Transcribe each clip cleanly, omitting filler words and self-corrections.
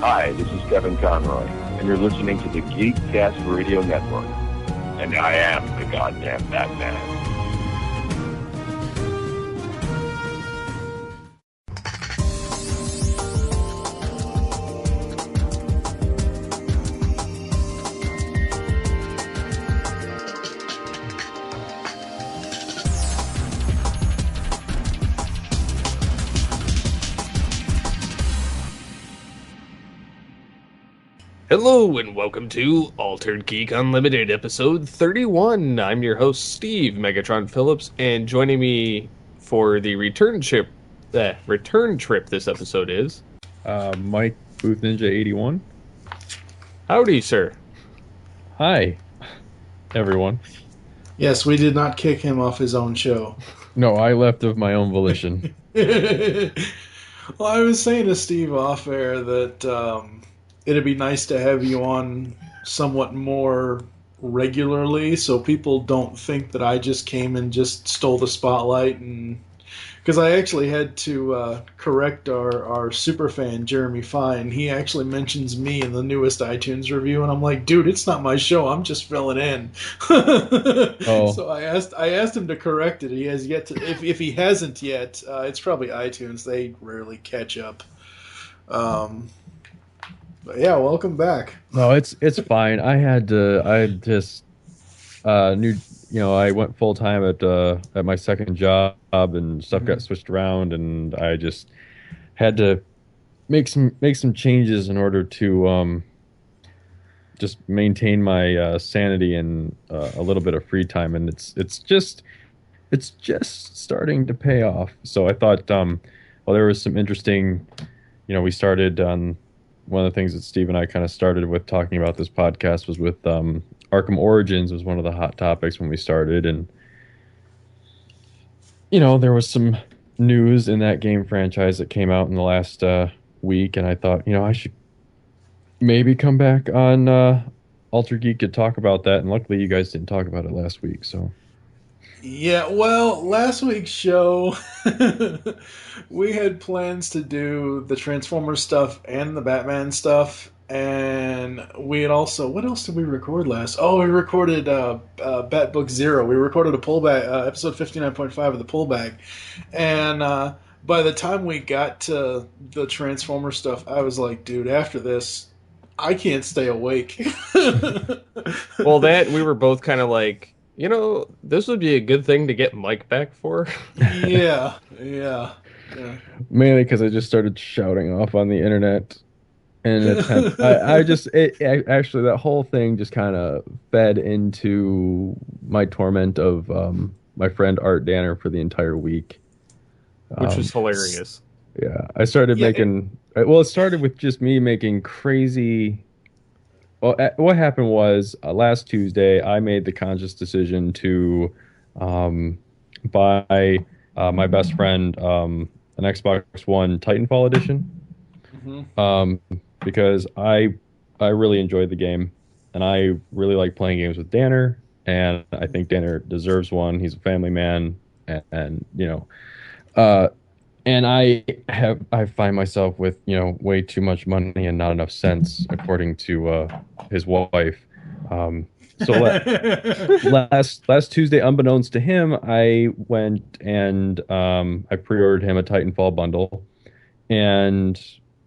Hi, this is Kevin Conroy, and you're listening to the Geekcast Radio Network. And I am the goddamn Batman. Hello and welcome to Altered Geek Unlimited episode 31. I'm your host Steve Megatron Phillips, and joining me for the return trip this episode is Mike Boothninja81. Howdy, sir. Hi, everyone. Yes, we did not kick him off his own show. No, I left of my own volition. Well, I was saying to Steve off air that it'd be nice to have you on somewhat more regularly so people don't think that I just came and just stole the spotlight. And because I actually had to correct our superfan, Jeremy Fine. He actually mentions me in the newest iTunes review, and I'm like, dude, it's not my show. I'm just filling in. Oh. So I asked him to correct it. He has yet to. If he hasn't yet, it's probably iTunes. They rarely catch up. But yeah, welcome back. No, it's fine. I just knew, I went full time at my second job, and stuff got switched around, and I just had to make some changes in order to just maintain my sanity and a little bit of free time, and it's just starting to pay off. So I thought, there was some interesting, we started on. One of the things that Steve and I kind of started with talking about this podcast was with Arkham Origins was one of the hot topics when we started. And, there was some news in that game franchise that came out in the last week. And I thought, I should maybe come back on Alter Geek to talk about that. And luckily you guys didn't talk about it last week. So. Yeah, well, last week's show, we had plans to do the Transformers stuff and the Batman stuff, and we had also, what else did we record last? Oh, we recorded Bat Book Zero. We recorded a pullback, episode 59.5 of the pullback, and by the time we got to the Transformer stuff, I was like, dude, after this, I can't stay awake. Well, we were both kind of like, this would be a good thing to get Mike back for. Yeah. Mainly because I just started shouting off on the internet, and actually that whole thing just kind of fed into my torment of my friend Art Danner for the entire week, which was hilarious. Yeah, I started it started with just me making crazy. Well, what happened was last Tuesday, I made the conscious decision to buy my best friend an Xbox One Titanfall edition, because I really enjoyed the game, and I really like playing games with Danner, and I think Danner deserves one. He's a family man, and and I find myself with, way too much money and not enough sense, according to his wife. So last Tuesday, unbeknownst to him, I went and I pre-ordered him a Titanfall bundle. And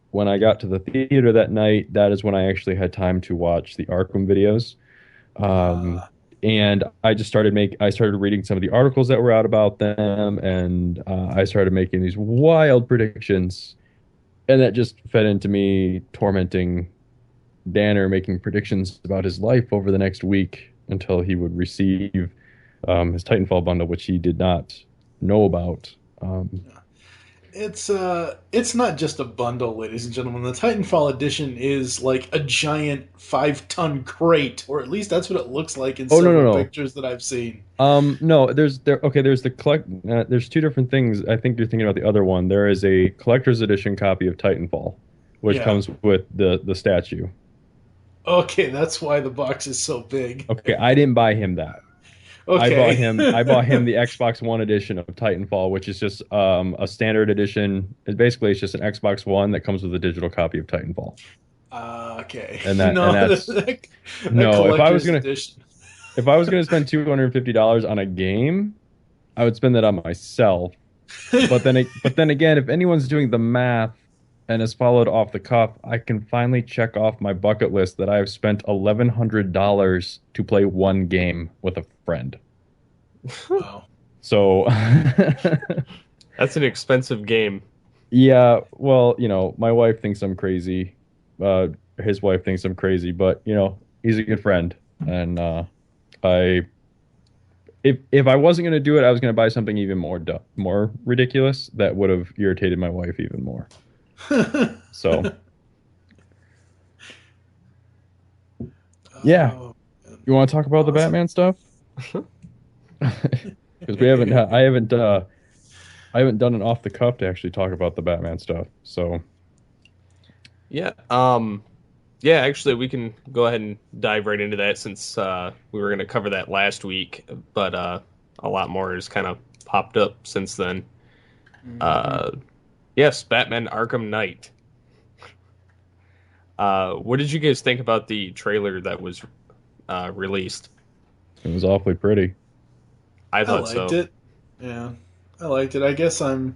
when I got to the theater that night, that is when I actually had time to watch the Arkham videos. And I just started reading some of the articles that were out about them, and I started making these wild predictions, and that just fed into me tormenting Danner, making predictions about his life over the next week until he would receive his Titanfall bundle, which he did not know about. It's not just a bundle, ladies and gentlemen. The Titanfall edition is like a giant 5-ton crate, or at least that's what it looks like in several pictures that I've seen. No, there's there's two different things. I think you're thinking about the other one. There is a collector's edition copy of Titanfall, which comes with the statue. Okay, that's why the box is so big. Okay, I didn't buy him that. Okay. I bought him the Xbox One edition of Titanfall, which is just a standard edition. It's just an Xbox One that comes with a digital copy of Titanfall. Okay. And No, that's that no. collector's edition. If I was gonna spend $250 on a game, I would spend that on myself. But then again, if anyone's doing the math and has followed off the cuff, I can finally check off my bucket list that I have spent $1,100 to play one game with a friend. Wow. So That's an expensive game. yeah, well, my wife thinks I'm crazy. His wife thinks I'm crazy, but he's a good friend, and I if I wasn't going to do it, I was going to buy something even more ridiculous that would have irritated my wife even more. So, yeah, Oh, you want to talk about the awesome. Batman stuff? Because I haven't done it off the cuff to actually talk about the Batman stuff. So, Yeah. Yeah, actually, we can go ahead and dive right into that since we were going to cover that last week, but a lot more has kind of popped up since then. Yes, Batman Arkham Knight. What did you guys think about the trailer that was released? it was awfully pretty. I I thought liked so. it. Yeah, I liked it. I guess I'm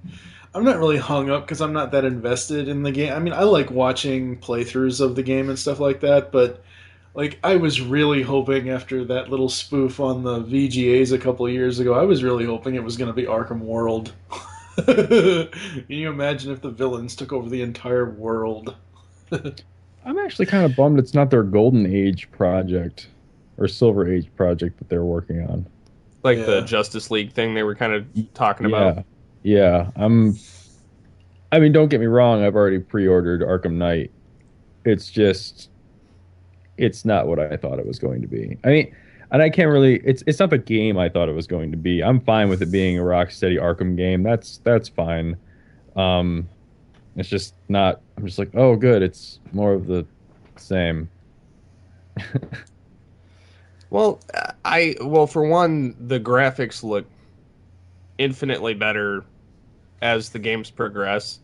not really hung up because I'm not that invested in the game. I mean, I like watching playthroughs of the game and stuff like that, but like I was really hoping after that little spoof on the VGAs a couple of years ago, I was really hoping it was going to be Arkham World. Can you imagine if the villains took over the entire world? I'm actually kind of bummed it's not their Golden Age project or Silver Age project that they're working on. Like the Yeah. Justice League thing they were kind of talking about. Yeah, yeah. I mean, don't get me wrong. I've already pre-ordered Arkham Knight. It's just, it's not what I thought it was going to be. I mean, and I can't really. It's not the game I thought it was going to be. I'm fine with it being a Rocksteady Arkham game. That's fine. Um, it's just not. I'm just like, oh, good. It's more of the same. Well, well for one, the graphics look infinitely better as the games progress.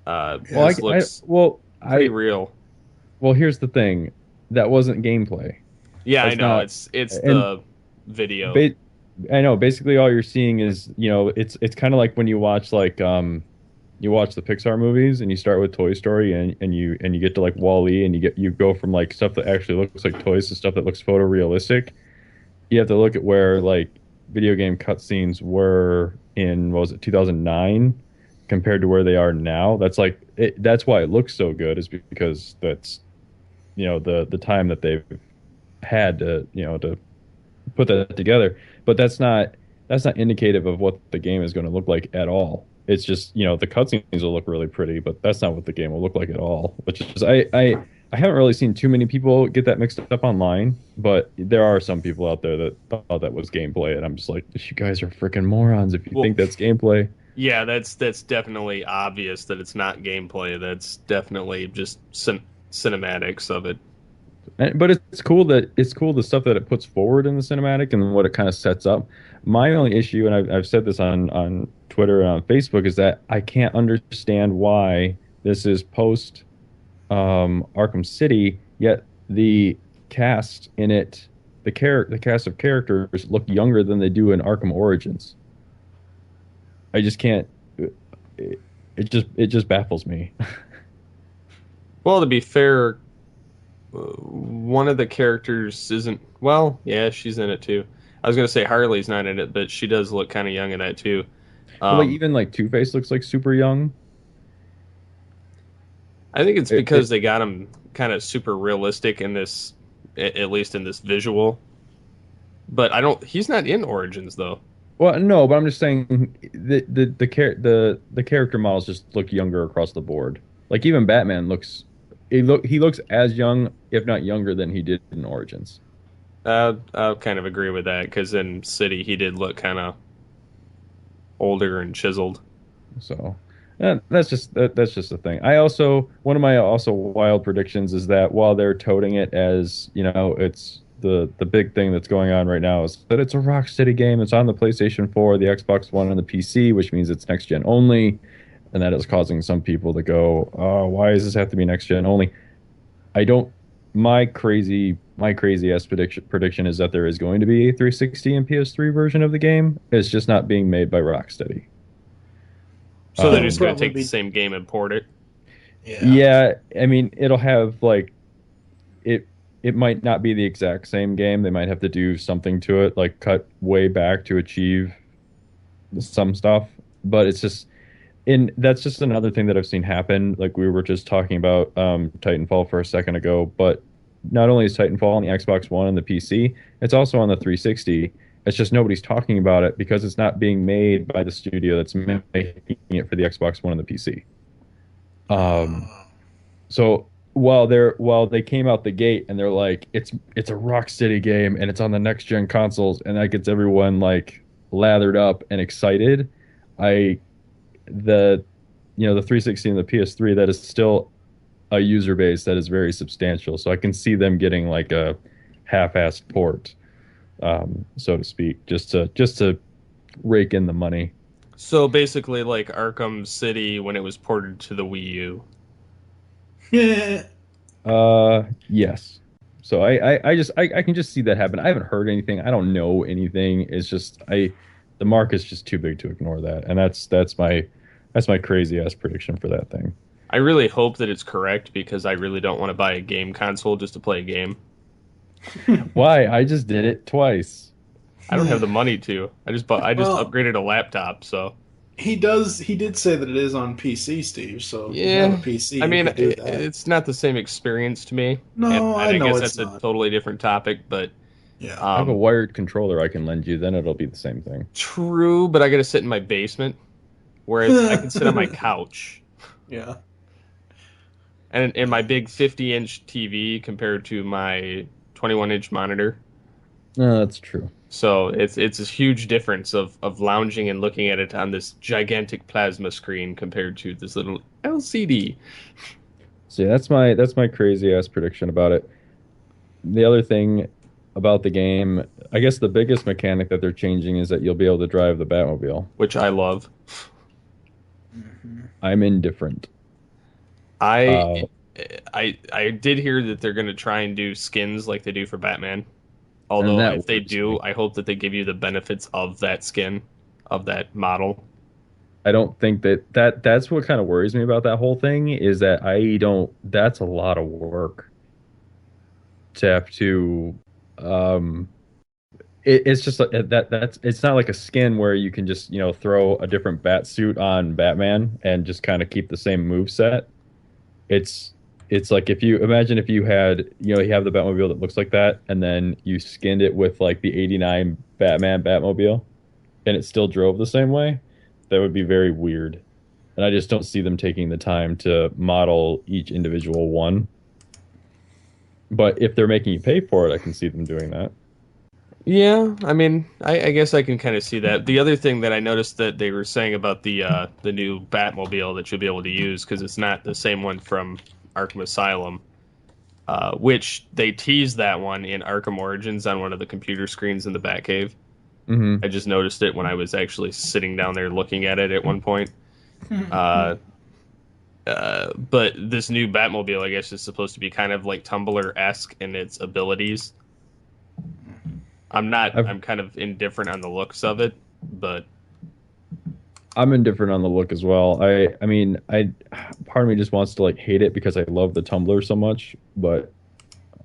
Well, This looks pretty real. well. Here's the thing. That wasn't gameplay. Yeah, I That's know. not. It's And the video. ba- I know. Basically, all you're seeing is, it's kind of like when you watch you watch the Pixar movies and you start with Toy Story and you get to like Wall-E and you go from like stuff that actually looks like toys to stuff that looks photorealistic. You have to look at where like video game cutscenes were in, what was it, 2009 compared to where they are now. That's why it looks so good, is because that's the time that they've had to put that together. But that's not indicative of what the game is going to look like at all. It's just, the cutscenes will look really pretty, but that's not what the game will look like at all. Which is, I haven't really seen too many people get that mixed up online, but there are some people out there that thought that was gameplay, and I'm just like, you guys are freaking morons if you Well, think that's gameplay. yeah, that's definitely obvious that it's not gameplay. That's definitely just cinematics of it. But it's cool the stuff that it puts forward in the cinematic and what it kind of sets up. My only issue, and I've said this on Twitter and on Facebook, is that I can't understand why this is post Arkham City, yet the cast in it, the cast of characters look younger than they do in Arkham Origins. I just can't. It just baffles me. Well, to be fair, one of the characters isn't. Well, yeah, she's in it too. I was gonna say Harley's not in it, but she does look kind of young in that too. But like Um, even like Two Face looks like super young. I think it's It, because it they got him kind of super realistic in this, at least in this visual. But I don't. He's not in Origins though. Well, no, but I'm just saying the character models just look younger across the board. Like even Batman he looks as young, if not younger, than he did in Origins. I'll kind of agree with that because in City he did look kind of older and chiseled. So that's just the thing. I also, one of my also wild predictions is that while they're touting it as, it's the big thing that's going on right now is that it's a Rocksteady game. It's on the PlayStation 4, the Xbox One, and the PC, which means it's next gen only, and that is causing some people to go, "Oh, why does this have to be next gen only?" I don't. My crazy ass prediction is that there is going to be a 360 and PS3 version of the game. It's just not being made by Rocksteady. So they're just going to Probably take the same game and port it. Yeah, I mean, it'll have like it. It might not be the exact same game. They might have to do something to it, like cut way back to achieve some stuff. But it's just, and that's just another thing that I've seen happen. Like we were just talking about Titanfall for a second ago, but not only is Titanfall on the Xbox One and the PC, it's also on the 360. It's just nobody's talking about it because it's not being made by the studio that's making it for the Xbox One and the PC. So while they came out the gate and they're like, it's a Rocksteady game and it's on the next gen consoles, and that gets everyone like lathered up and excited. The 360 and the PS3, that is still a user base that is very substantial. So I can see them getting like a half-assed port, so to speak, just to rake in the money. So basically, like Arkham City when it was ported to the Wii U. Yeah. Yes. So I can just see that happen. I haven't heard anything. I don't know anything. It's just the market's just too big to ignore that, and that's my crazy ass prediction for that thing. I really hope that it's correct because I really don't want to buy a game console just to play a game. Why? I just did it twice. I don't have the money to. I just upgraded a laptop, so. He did say that it is on PC, Steve. So if you Yeah, have a PC, I mean, you could do that. it's not the same experience to me. No, And I know guess it's that's not. a totally different topic, but Yeah. I have a wired controller I can lend you. Then it'll be the same thing. true. But I got to sit in my basement, whereas I can sit on my couch. Yeah. And in my big 50-inch TV compared to my 21-inch monitor. No, that's true. So it's a huge difference of lounging and looking at it on this gigantic plasma screen compared to this little LCD. So yeah, that's my crazy ass prediction about it. The other thing about the game, I guess the biggest mechanic that they're changing is that you'll be able to drive the Batmobile. Which I love. I'm indifferent. I did hear that they're going to try and do skins like they do for Batman. Although if they do, I hope that they give you the benefits of that skin, of that model. I don't think that's what kind of worries me about that whole thing is that that's a lot of work to have to it's just like that's it's not like a skin where you can just, throw a different bat suit on Batman and just kind of keep the same move set. It's like if you had, you have the Batmobile that looks like that, and then you skinned it with like the '89 Batman Batmobile, and it still drove the same way. That would be very weird, and I just don't see them taking the time to model each individual one. But if they're making you pay for it, I can see them doing that. Yeah, I mean, I guess I can kind of see that. The other thing that I noticed that they were saying about the new Batmobile that you'll be able to use, because it's not the same one from Arkham Asylum, which they teased that one in Arkham Origins on one of the computer screens in the Batcave. Mm-hmm. I just noticed it when I was actually sitting down there looking at it at one point. But this new Batmobile, I guess, is supposed to be kind of like Tumblr-esque in its abilities. I'm kind of indifferent on the looks of it, but I'm indifferent on the look as well. I mean, part of me just wants to like hate it because I love the Tumblr so much, but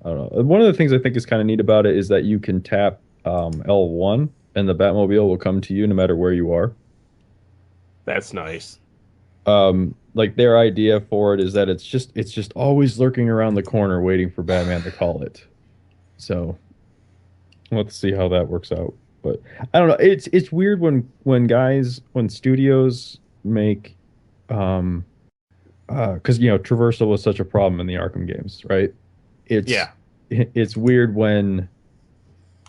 I don't know. One of the things I think is kind of neat about it is that you can tap L1 and the Batmobile will come to you no matter where you are. that's nice. Like their idea for it is that it's just always lurking around the corner waiting for Batman to call it. So let's see how that works out. But I don't know. It's weird when studios make because traversal was such a problem in the Arkham games, right? It's weird when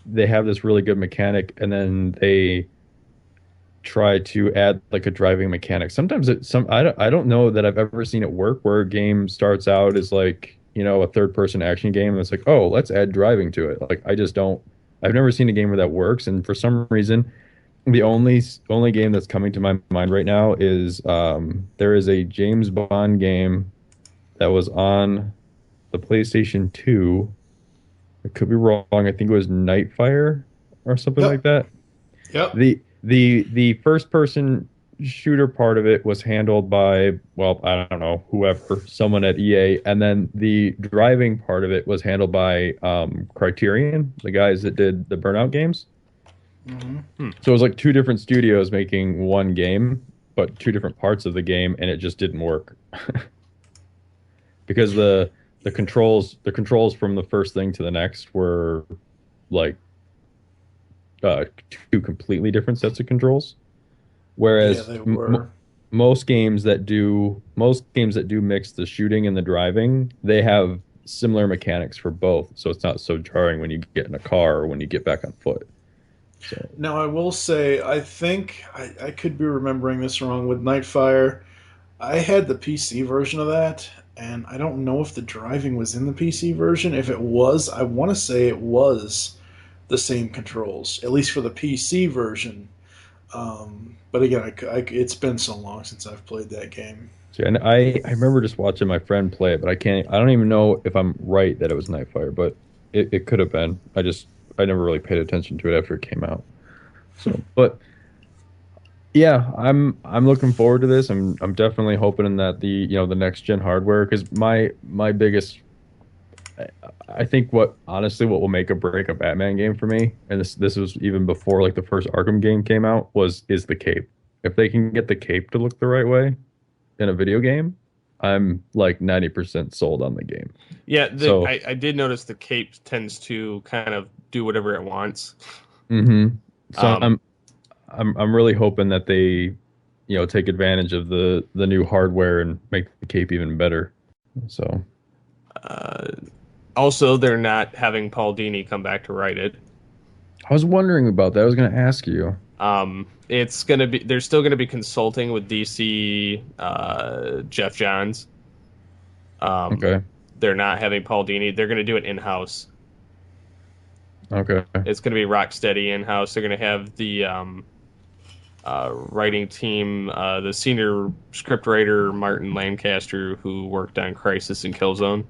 they have this really good mechanic and then they try to add like a driving mechanic. Sometimes I don't know that I've ever seen it work where a game starts out as like a third person action game, it's like, oh, let's add driving to it. Like I just don't. I've never seen a game where that works, and for some reason, the only game that's coming to my mind right now is there is a James Bond game that was on the PlayStation 2. I could be wrong. I think it was Nightfire or something Yep. like that. Yep. The first person shooter part of it was handled by, well, I don't know, whoever, someone at EA, and then the driving part of it was handled by Criterion, the guys that did the Burnout games. Mm-hmm. So it was like two different studios making one game, but two different parts of the game, and it just didn't work because the controls from the first thing to the next were like two completely different sets of controls. Whereas Yeah, they were. most games that do mix the shooting and the driving, they have similar mechanics for both, so it's not so jarring when you get in a car or when you get back on foot. So Now, I will say, I think I could be remembering this wrong with Nightfire. I had the PC version of that, and I don't know if the driving was in the PC version. If it was, I want to say it was the same controls, at least for the PC version. But again, it's been so long since I've played that game. see, and I remember just watching my friend play it, but I don't even know if I'm right that it was Nightfire, but it could have been. I never really paid attention to it after it came out. So, but yeah, I'm looking forward to this. I'm definitely hoping that the next gen hardware, because my biggest, I think what will make or break a Batman game for me, and this was even before like the first Arkham game came out, is the cape. If they can get the cape to look the right way in a video game, I'm like 90% sold on the game. Yeah, So I did notice the cape tends to kind of do whatever it wants. so Um, I'm really hoping that they take advantage of the new hardware and make the cape even better. So Also, they're not having Paul Dini come back to write it. I was wondering about that. I was going to ask you. It's gonna be they're still gonna be consulting with DC Jeff Johns. Okay. They're not having Paul Dini. They're gonna do it in house. Okay. It's gonna be Rocksteady in house. They're gonna have the writing team, the senior scriptwriter Martin Lancaster, who worked on Crisis and Killzone,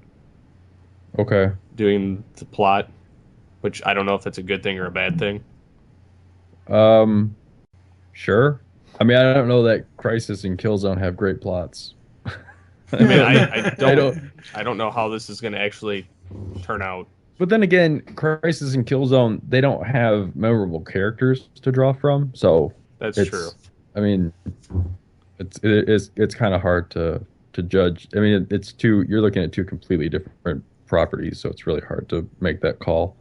Okay. doing the plot. Which I don't know if that's a good thing or a bad thing. Sure. I mean, I don't know that Crisis and Killzone have great plots. I mean, I don't. don't know how this is going to actually turn out. But then again, Crisis and Killzone, they don't have memorable characters to draw from, so That's it's true. I mean, it's kind of hard to judge. I mean, you're looking at two completely different properties, so it's really hard to make that call.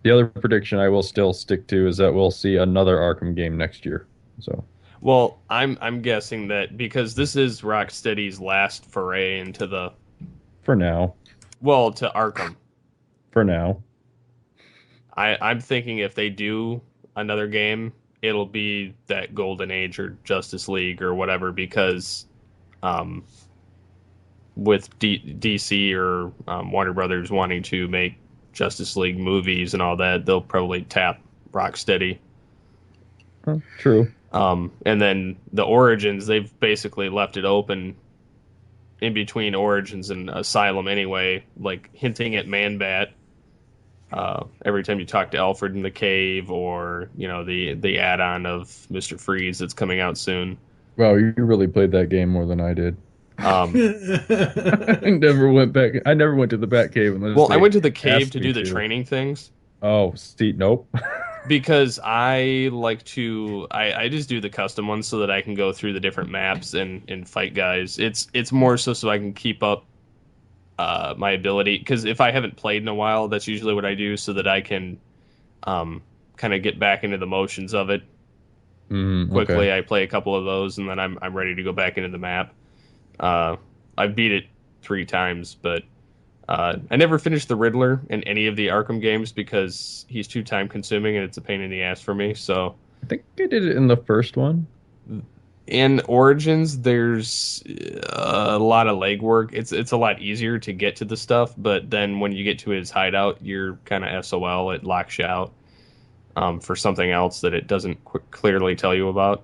The other prediction I will still stick to is that we'll see another Arkham game next year. So Well, I'm guessing that because this is Rocksteady's last foray into the for now, to Arkham. for now, I'm thinking if they do another game, it'll be that Golden Age or Justice League or whatever, because with DC or Warner Brothers wanting to make Justice League movies and all that, they'll probably tap Rocksteady. true. And then the Origins, they've basically left it open in between Origins and Asylum anyway, like hinting at Man-Bat. Every time you talk to Alfred in the cave, or the add-on of Mr. Freeze that's coming out soon. Wow, you really played that game more than I did. Um, I never went back. I never went to the Batcave unless well, I they went to the cave asked to me do the training things Oh, see, nope. because I like to. I just do the custom ones so that I can go through the different maps and fight guys. It's more so I can keep up my ability, because if I haven't played in a while, that's usually what I do so that I can kind of get back into the motions of it quickly. Okay. I play a couple of those and then I'm ready to go back into the map. I've beat it 3 times, but I never finished the Riddler in any of the Arkham games because he's too time consuming and it's a pain in the ass for me. So I think I did it in the first one. in Origins, there's a lot of legwork. It's a lot easier to get to the stuff, but then when you get to his hideout, you're kind of SOL. It locks you out for something else that it doesn't clearly tell you about.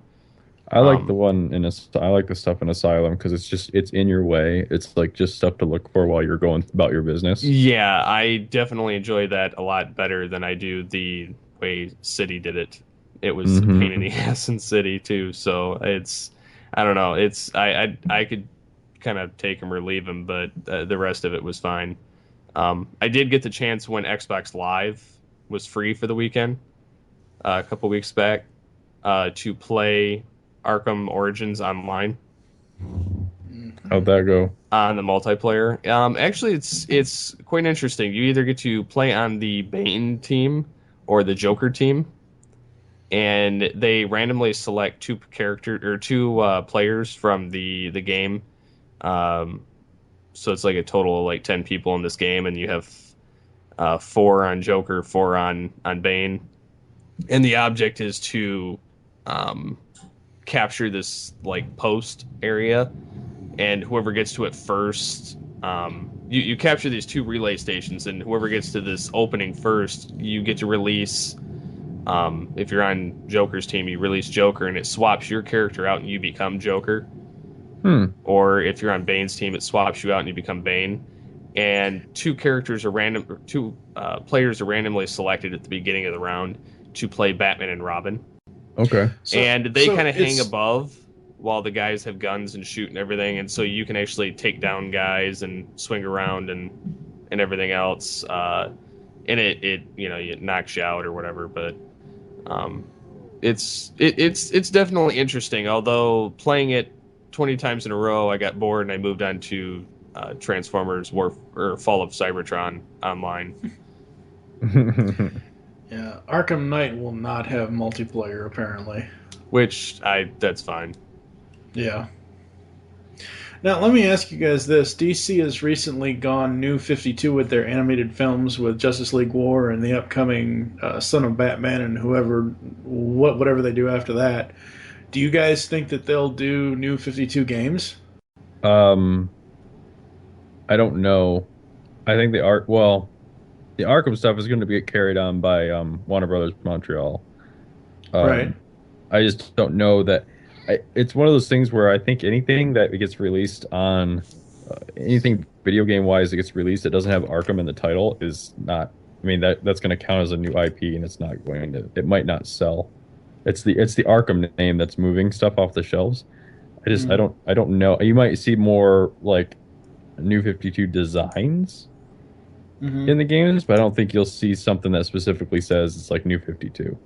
I like the Um, one in I like the stuff in Asylum because it's in your way. It's like just stuff to look for while you're going about your business. yeah, I definitely enjoy that a lot better than I do the way City did it. It was a pain in Hmm. the ass in City too. So I don't know. I could kind of take him or leave him, but the rest of it was fine. I did get the chance when Xbox Live was free for the weekend a couple weeks back to play Arkham Origins online How'd that go? on the multiplayer. Actually, it's quite interesting. You either get to play on the Bane team or the Joker team, and they randomly select two players from the game. Um, so it's like a total of like 10 people in this game, and you have four on Joker, four on Bane, and the object is to um, capture this like post area, and whoever gets to it first, you capture these two relay stations, and whoever gets to this opening first, you get to release. If you're on Joker's team, you release Joker, and it swaps your character out, and you become Joker. Hmm. Or if you're on Bane's team, it swaps you out, and you become Bane. And two players are randomly selected at the beginning of the round to play Batman and Robin, Okay. and they so kind of hang it's above while the guys have guns and shoot and everything, and so you can actually take down guys and swing around and everything else. And it it knocks you out or whatever, but um, it's definitely interesting. Although playing it 20 times in a row, I got bored and I moved on to Transformers War or Fall of Cybertron online. yeah, Arkham Knight will not have multiplayer apparently. Which that's fine. Yeah. Now, let me ask you guys this. DC has recently gone New 52 with their animated films with Justice League War and the upcoming Son of Batman and whatever they do after that. Do you guys think that they'll do New 52 games? um, I don't know. I think the Arkham stuff is going to get carried on by Warner Brothers Montreal. Right. Um, I just don't know that. It's one of those things where I think anything that gets released on anything video game wise that gets released that doesn't have Arkham in the title is not. I mean that's going to count as a new IP, and it's not going to. It might not sell. It's the Arkham name that's moving stuff off the shelves. I don't know. You might see more like New 52 designs Mm-hmm. in the games, but I don't think you'll see something that specifically says it's like New 52.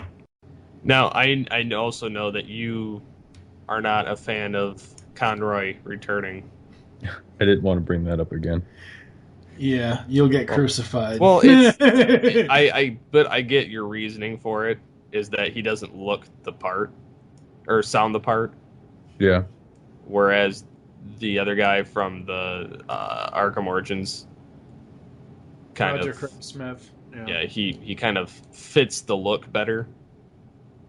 Now, I also know that you are not a fan of Conroy returning. I didn't want to bring that up again. Yeah, you'll get crucified. Well, but I get your reasoning for it is that he doesn't look the part or sound the part, Yeah. whereas the other guy from the Arkham Origins kind Roger of Craig Smith. yeah he kind of fits the look better.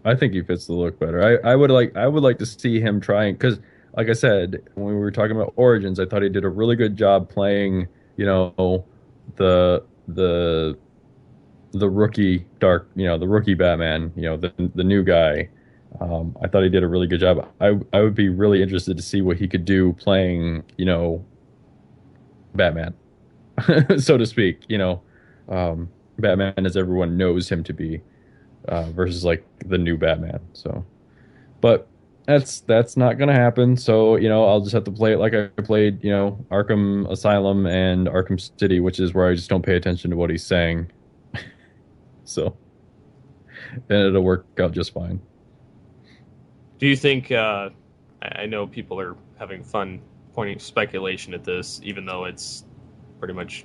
I think he fits the look better. I would like to see him trying because, like I said, when we were talking about Origins, I thought he did a really good job playing, the the the rookie the rookie Batman, the new guy. I thought he did a really good job. I would be really interested to see what he could do playing, Batman, so to speak. Batman as everyone knows him to be. Versus like the new Batman. So, but that's not gonna happen. So I'll just have to play it like I played Arkham Asylum and Arkham City, which is where I just don't pay attention to what he's saying. So, and it'll work out just fine. Do you think I know people are having fun pointing speculation at this, even though it's pretty much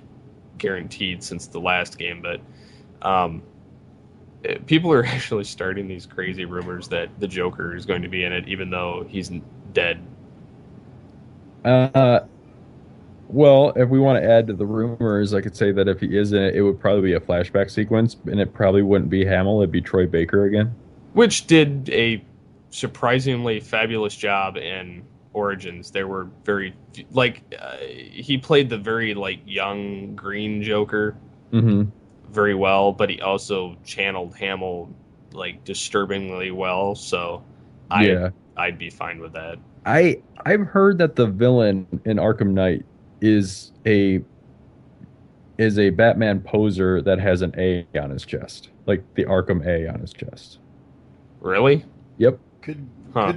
guaranteed since the last game, but people are actually starting these crazy rumors that the Joker is going to be in it, even though he's dead. Well, if we want to add to the rumors, I could say that if he is in it, it would probably be a flashback sequence, and it probably wouldn't be Hamill; it'd be Troy Baker again. Which did a surprisingly fabulous job in Origins. There were very he played the very young green Joker very well, but he also channeled Hamill disturbingly well. So I'd be fine with that. I've heard that the villain in Arkham Knight is a Batman poser that has an A on his chest, like the Arkham A on his chest. Really? Yep. Could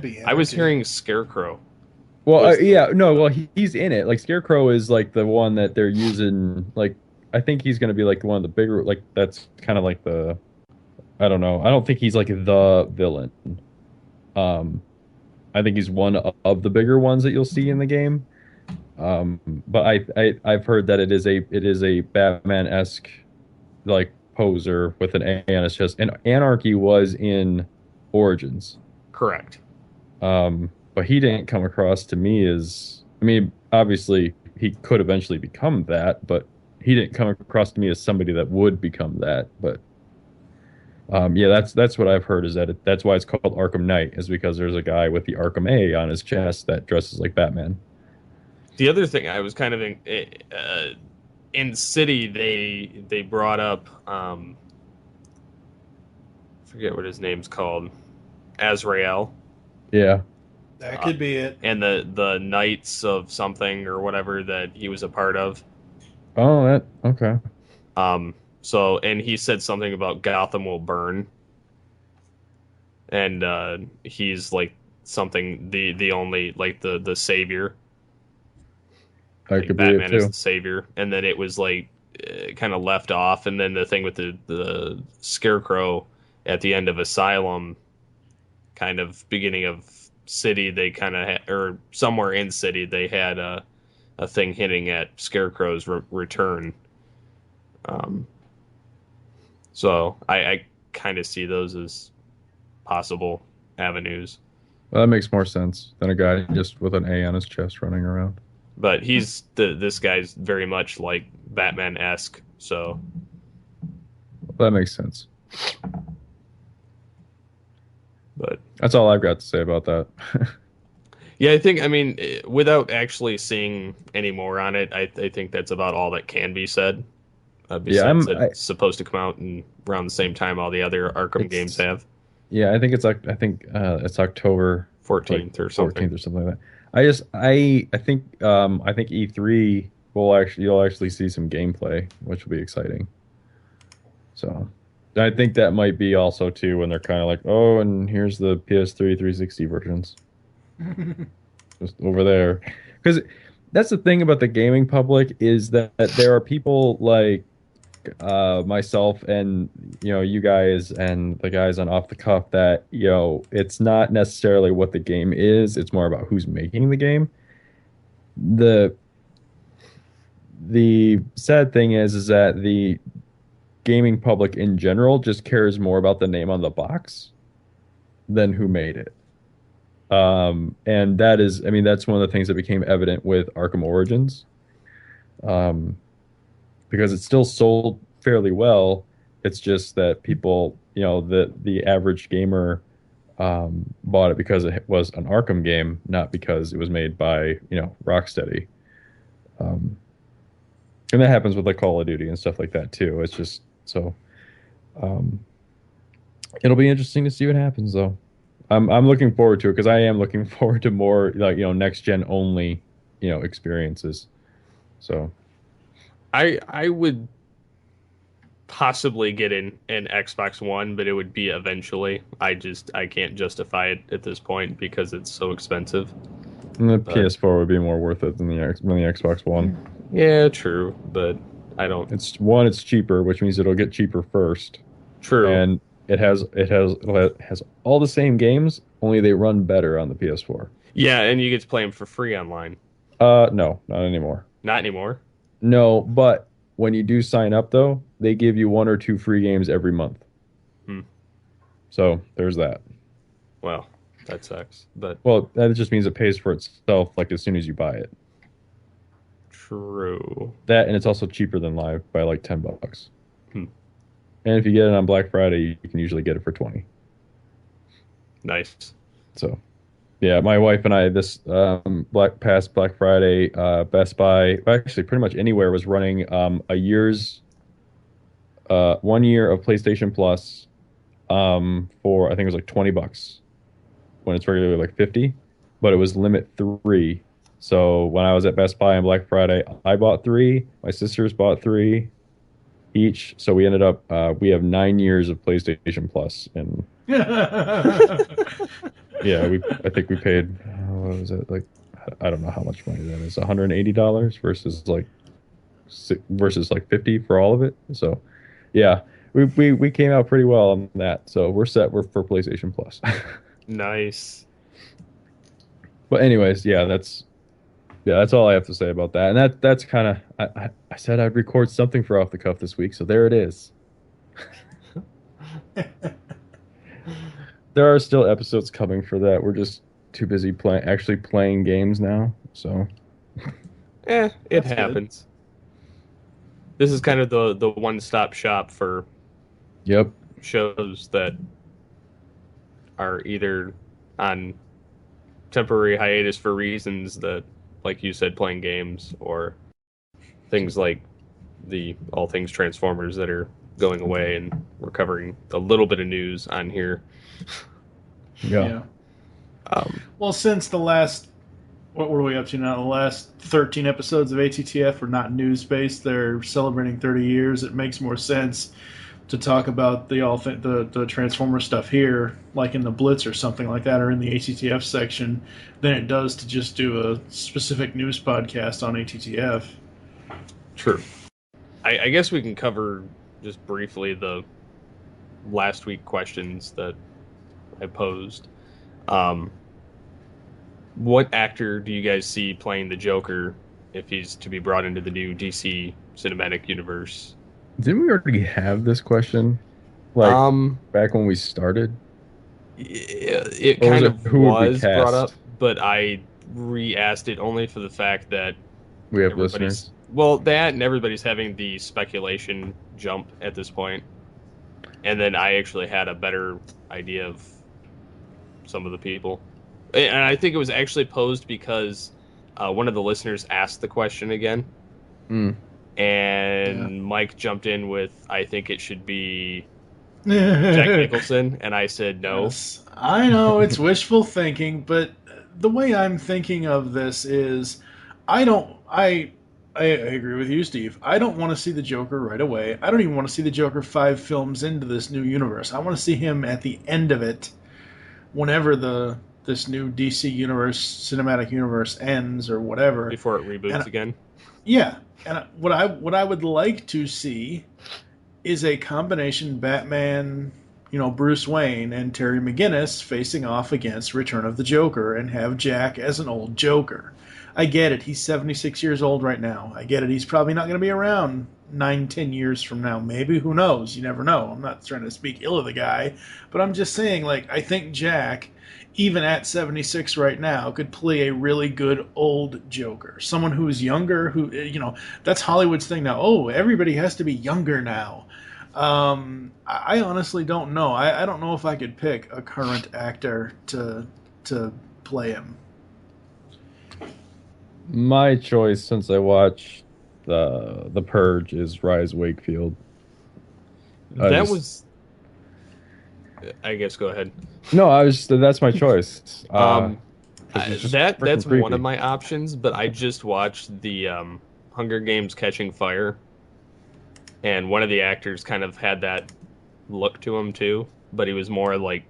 be. I was hearing Scarecrow. Well, he's in it. Like Scarecrow is like the one that they're using. Like I think he's going to be like one of the bigger. Like that's kind of like the. I don't know. I don't think he's like the villain. I think he's one of the bigger ones that you'll see in the game. But I've heard that it is a Batman-esque like poser with an A on his chest. And Anarchy was in Origins. Correct. But he didn't come across to me as, I mean, obviously he could eventually become that, but he didn't come across to me as somebody that would become that. But that's what I've heard is that that's why it's called Arkham Knight, is because there's a guy with the Arkham A on his chest that dresses like Batman. The other thing I was kind of in City, they brought up forget what his name's called, Azrael. Yeah, that could be it. And the Knights of something or whatever that he was a part of. Oh, that okay. So, and he said something about Gotham will burn, and he's like something the only the savior. That could Batman be it is too. the savior, and then it was kind of left off, and then the thing with the Scarecrow at the end of Asylum, kind of beginning of City, they kind of or somewhere in City they had a thing hinting at Scarecrow's return. So I kind of see those as possible avenues. Well, that makes more sense than a guy just with an A on his chest running around. But this guy's very much like Batman-esque, so That makes sense. But that's all I've got to say about that. Yeah, I mean, without actually seeing any more on it, I think that's about all that can be said. Besides it's supposed to come out around the same time all the other Arkham games have. Yeah, I think it's October 14th or something. 14th or something like that. I think E3 you'll actually see some gameplay, which will be exciting. So I think that might be also too when they're kind of like, oh, and here's the PS3 360 versions. Just over there. Because that's the thing about the gaming public is that there are people like myself and you guys and the guys on Off the Cuff that it's not necessarily what the game is, it's more about who's making the game. The sad thing is that the gaming public in general just cares more about the name on the box than who made it. And that is, I mean, that's one of the things that became evident with Arkham Origins. Because it's still sold fairly well. It's just that people, the average gamer bought it because it was an Arkham game, not because it was made by, Rocksteady. And that happens with like Call of Duty and stuff like that too. It's just so it'll be interesting to see what happens though. I'm looking forward to it because I am looking forward to more next gen only experiences. So I would possibly get an Xbox One, but it would be eventually. I can't justify it at this point because it's so expensive. And the PS4 would be more worth it than the Xbox One. Yeah, true, but I don't. It's cheaper, which means it'll get cheaper first. True, and it has all the same games, only they run better on the PS4. Yeah, and you get to play them for free online. No, not anymore. Not anymore? No, but when you do sign up, though, they give you 1 or 2 free games every month. So there's that. Well, that sucks. But that just means it pays for itself like as soon as you buy it. True. That, and it's also cheaper than live by like $10. And if you get it on Black Friday, you can usually get it for $20. Nice. So, yeah, my wife and I this past Black Friday, Best Buy, actually pretty much anywhere was running a year's 1 year of PlayStation Plus for I think it was like $20 when it's regularly like 50, but it was limit 3. So when I was at Best Buy on Black Friday, I bought 3, my sisters bought 3 each, so we ended up we have 9 years of PlayStation Plus, and yeah, I think we paid what was it, like, I don't know how much money that is, $180 versus like 50 for all of it. So yeah, we came out pretty well on that. So we're set. We're for PlayStation Plus. Nice. But anyways, that's all I have to say about that. And that's kind of I said I'd record something for Off the Cuff this week, so there it is. There are still episodes coming for that. We're just too busy playing games now. So It That's happens. This is kind of the one-stop shop for yep. shows that are either on temporary hiatus for reasons that, like you said, playing games, or things like the All Things Transformers that are going away, and we're covering a little bit of news on here. Yeah. Well, since the last, what were we up to now? The last 13 episodes of ATTF are not news-based. They're celebrating 30 years. It makes more sense to talk about the Transformer stuff here, like in the BlitZ or something like that, or in the ATTF section, than it does to just do a specific news podcast on ATTF. True. I guess we can cover just briefly the last week questions that I posed. What actor do you guys see playing the Joker if he's to be brought into the new DC cinematic universe? Didn't we already have this question? Like back when we started? It Or was kind it of who would we was brought cast? up, but I re-asked it only for the fact that We have everybody's listeners. well, that and everybody's having the speculation jump at this point. And then I actually had a better idea of some of the people. And I think it was actually posed because one of the listeners asked the question again. Mm. And Mike jumped in with, I think it should be Jack Nicholson. And I said no. Yes, I know it's wishful thinking, but the way I'm thinking of this is, I agree with you, Steve. I don't want to see the Joker right away. I don't even want to see the Joker 5 films into this new universe. I want to see him at the end of it, whenever this new DC universe, cinematic universe ends or whatever. Before it reboots again. Yeah, and what I would like to see is a combination Batman, Bruce Wayne and Terry McGinnis facing off against Return of the Joker, and have Jack as an old Joker. I get it. He's 76 years old right now. I get it. He's probably not going to be around 9-10 years from now. Maybe. Who knows? You never know. I'm not trying to speak ill of the guy, but I'm just saying, like, I think Jack, even at 76 right now, could play a really good old Joker. Someone who's younger, who, that's Hollywood's thing now. Oh, everybody has to be younger now. I honestly don't know. I don't know if I could pick a current actor to play him. My choice, since I watched the Purge, is Rise Wakefield. I guess go ahead. No, that's my choice. That's creepy. one of my options, but I just watched the Hunger Games Catching Fire, and one of the actors kind of had that look to him too, but he was more like,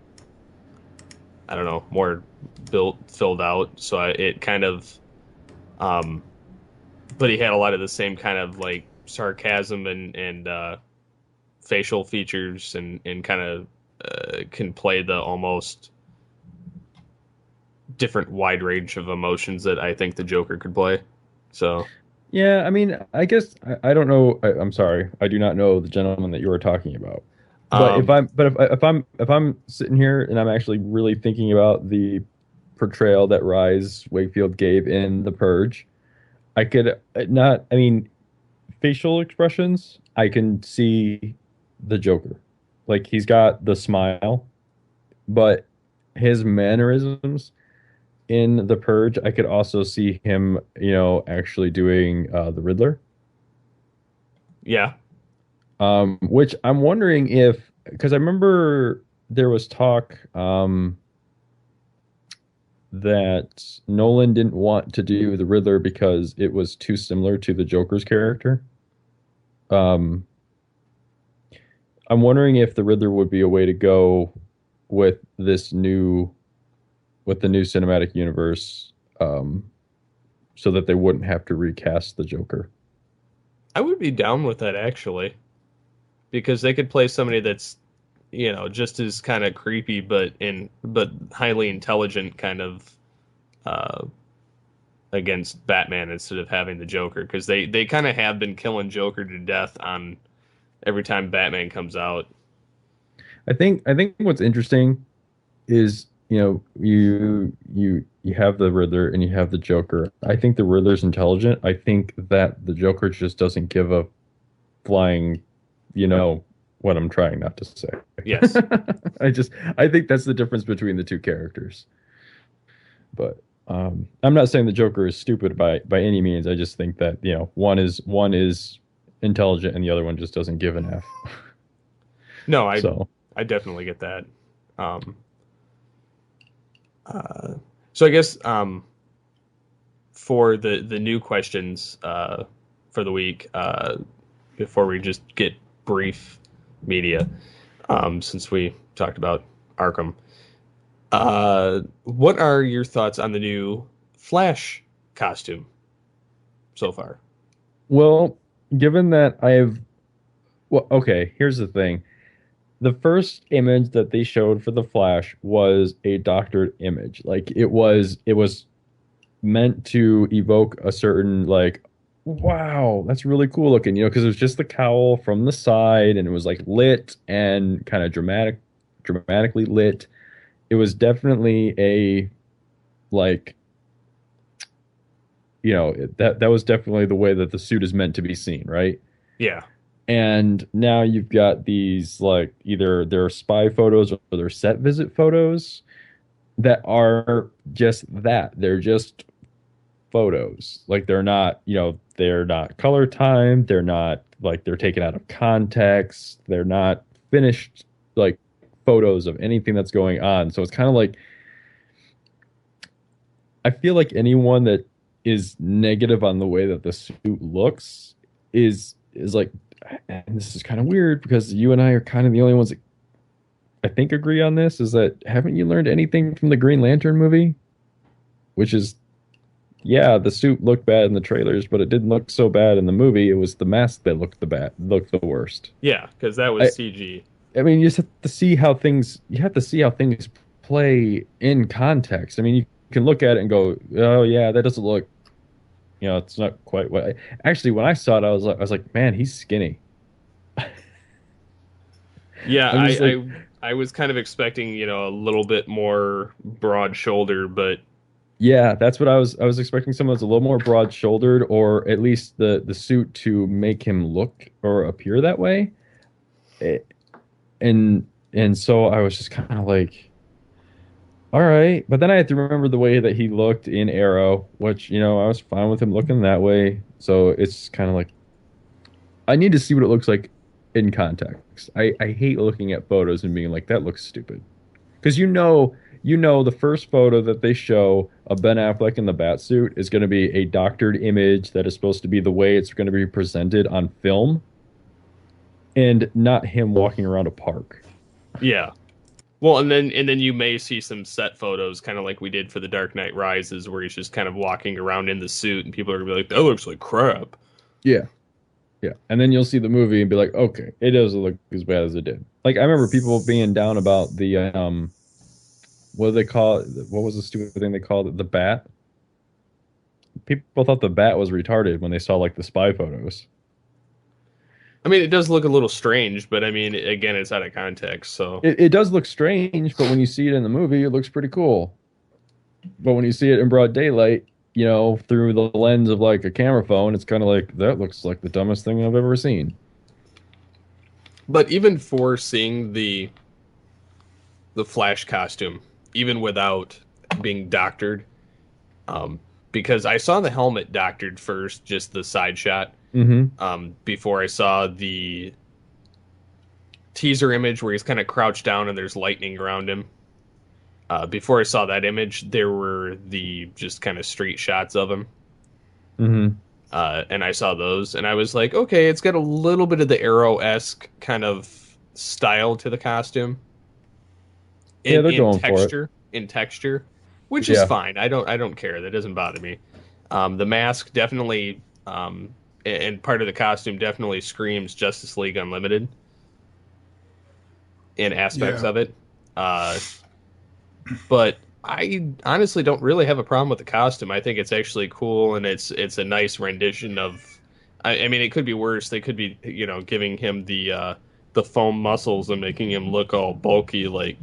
I don't know, more filled out. So it kind of, but he had a lot of the same kind of like sarcasm and facial features, and kind of can play the almost different wide range of emotions that I think the Joker could play. So Yeah, I mean, I guess I don't know. I'm sorry, I do not know the gentleman that you were talking about. But if I'm sitting here and I'm actually really thinking about the portrayal that Rise Wakefield gave in The Purge, I could not. I mean, facial expressions, I can see the Joker. Like, he's got the smile, but his mannerisms in The Purge, I could also see him, actually doing the Riddler. Yeah. Which I'm wondering if, because I remember there was talk that Nolan didn't want to do the Riddler because it was too similar to the Joker's character. Um, I'm wondering if the Riddler would be a way to go with the new cinematic universe, so that they wouldn't have to recast the Joker. I would be down with that, actually, because they could play somebody that's, just as kind of creepy, but highly intelligent, kind of against Batman instead of having the Joker, because they kind of have been killing Joker to death on every time Batman comes out. I think what's interesting is, you have the Riddler and you have the Joker. I think the Riddler's intelligent. I think that the Joker just doesn't give a flying, what I'm trying not to say. Yes. I think that's the difference between the two characters. But I'm not saying the Joker is stupid by any means. I just think that, one is intelligent and the other one just doesn't give an F. No, I definitely get that. So I guess for the new questions for the week, before we just get brief media, since we talked about Arkham, what are your thoughts on the new Flash costume so far? Well, given that okay, here's the thing. The first image that they showed for the Flash was a doctored image. Like it was meant to evoke a certain, like, wow, that's really cool looking, because it was just the cowl from the side and it was like lit and kind of dramatically lit. It was definitely a, like, that was definitely the way that the suit is meant to be seen, right? Yeah. And now you've got these, like, either they're spy photos or they're set visit photos that are just that. They're just photos. Like, they're not color timed. They're not, like, they're taken out of context. They're not finished, like, photos of anything that's going on. So it's kind of like, I feel like anyone that is negative on the way that the suit looks is like, and this is kind of weird because you and I are kind of the only ones that I think agree on this, is that haven't you learned anything from the Green Lantern movie? Which is, yeah, the suit looked bad in the trailers, but it didn't look so bad in the movie. It was the mask that looked the worst. Yeah, because that was CG. I mean, you just have to see how things play in context. I mean, you can look at it and go, oh yeah, that doesn't look, it's not quite what. Actually, when I saw it, I was like, man, he's skinny. Yeah, I was kind of expecting, a little bit more broad shoulder, but yeah, that's what I was expecting. Someone that's a little more broad shouldered, or at least the suit to make him look or appear that way. And so I was just kind of like, all right. But then I had to remember the way that he looked in Arrow, which, I was fine with him looking that way. So it's kind of like, I need to see what it looks like in context. I hate looking at photos and being like, that looks stupid. Because the first photo that they show of Ben Affleck in the Batsuit is going to be a doctored image that is supposed to be the way it's going to be presented on film, and not him walking around a park. Yeah. Well, and then you may see some set photos, kind of like we did for The Dark Knight Rises, where he's just kind of walking around in the suit, and people are going to be like, that looks like crap. Yeah. Yeah. And then you'll see the movie and be like, okay, it doesn't look as bad as it did. Like, I remember people being down about the, what do they call it? What was the stupid thing they called it? The Bat? People thought the Bat was retarded when they saw, like, the spy photos. I mean, it does look a little strange, but I mean, again, it's out of context, so... It does look strange, but when you see it in the movie, it looks pretty cool. But when you see it in broad daylight, through the lens of, like, a camera phone, it's kind of like, that looks like the dumbest thing I've ever seen. But even for seeing the Flash costume, even without being doctored. Because I saw the helmet doctored first, just the side shot, before I saw the teaser image where he's kind of crouched down and there's lightning around him. Before I saw that image, there were the just kind of straight shots of him. And I saw those, and I was like, okay, it's got a little bit of the Arrow-esque kind of style to the costume. They're going texture, for it. In texture, which is fine. I don't care. That doesn't bother me. The mask definitely, and part of the costume definitely screams Justice League Unlimited in aspects of it. But I honestly don't really have a problem with the costume. I think it's actually cool, and it's a nice rendition of. I mean, it could be worse. They could be, giving him the foam muscles and making him look all bulky like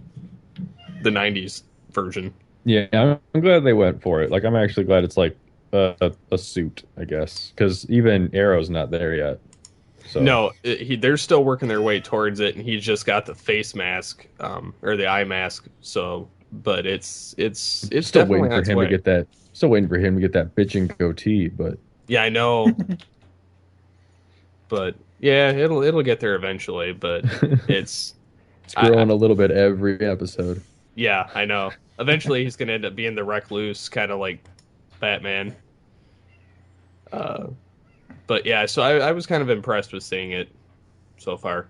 the '90s version. Yeah, I'm glad they went for it. Like, I'm actually glad it's like a suit, I guess, because even Arrow's not there yet. So. No, they're still working their way towards it, and he's just got the face mask, or the eye mask. So. But it's still waiting for him to get that. Still waiting for him to get that bitchin' goatee. But yeah, I know. But yeah, it'll get there eventually. But it's growing a little bit every episode. Yeah, I know. Eventually, he's gonna end up being the recluse, kind of like Batman. But yeah, so I was kind of impressed with seeing it so far.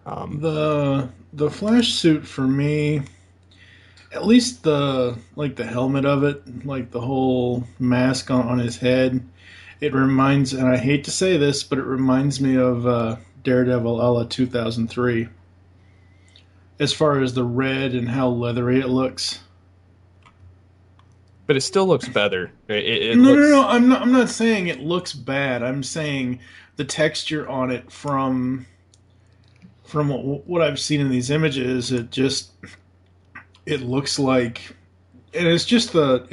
The Flash suit for me. At least the helmet of it, like the whole mask on his head, it reminds, and I hate to say this, but it reminds me of Daredevil a la 2003. As far as the red and how leathery it looks. But it still looks better. No. I'm not saying it looks bad. I'm saying the texture on it from what I've seen in these images, it looks like, and it's just I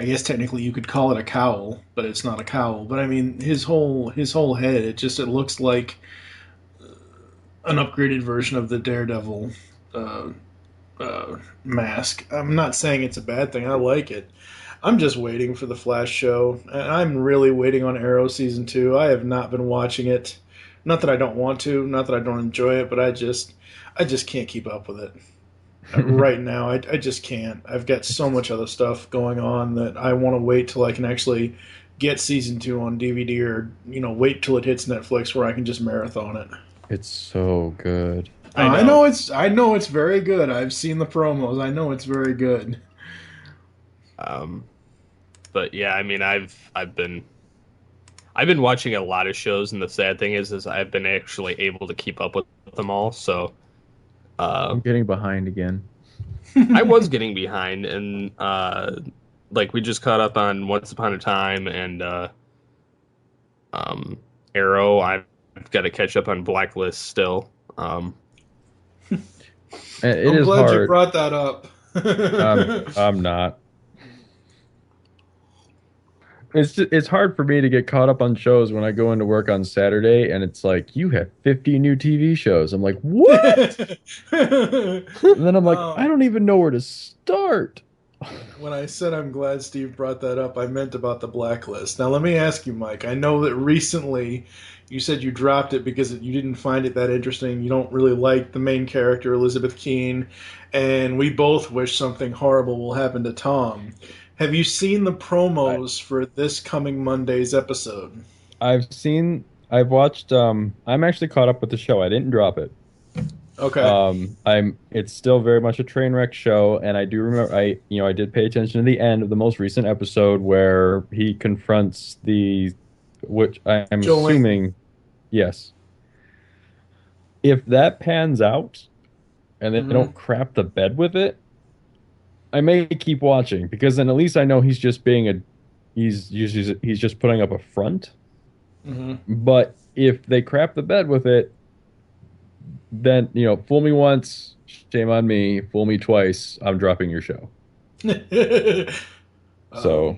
guess technically you could call it a cowl, but it's not a cowl. But I mean, his whole head, it looks like an upgraded version of the Daredevil mask. I'm not saying it's a bad thing. I like it. I'm just waiting for the Flash show, and I'm really waiting on Arrow season 2. I have not been watching it. Not that I don't want to, not that I don't enjoy it, but I just can't keep up with it. Right now, I just can't. I've got so much other stuff going on that I want to wait till I can actually get season 2 on DVD, or wait till it hits Netflix where I can just marathon it. It's so good. I know it's very good. I've seen the promos. I know it's very good. But yeah, I mean, I've been watching a lot of shows, and the sad thing is I've been actually able to keep up with them all. So. I'm getting behind again. I was getting behind, and we just caught up on Once Upon a Time and Arrow. I've got to catch up on Blacklist still. I'm glad hard. You brought that up. I'm not. It's hard for me to get caught up on shows when I go into work on Saturday and it's like, you have 50 new TV shows. I'm like, what? And then I'm like, I don't even know where to start. When I said I'm glad Steve brought that up, I meant about the Blacklist. Now let me ask you, Mike, I know that recently you said you dropped it because you didn't find it that interesting. You don't really like the main character, Elizabeth Keene, and we both wish something horrible will happen to Tom. Have you seen the promos for this coming Monday's episode? I've watched, I'm actually caught up with the show. I didn't drop it. Okay. It's still very much a train wreck show, and I do remember, I did pay attention to the end of the most recent episode where he confronts which I'm assuming, yes. If that pans out, and they don't crap the bed with it, I may keep watching, because then at least I know he's just he's just putting up a front. But if they crap the bed with it, then fool me once, shame on me. Fool me twice, I'm dropping your show. So,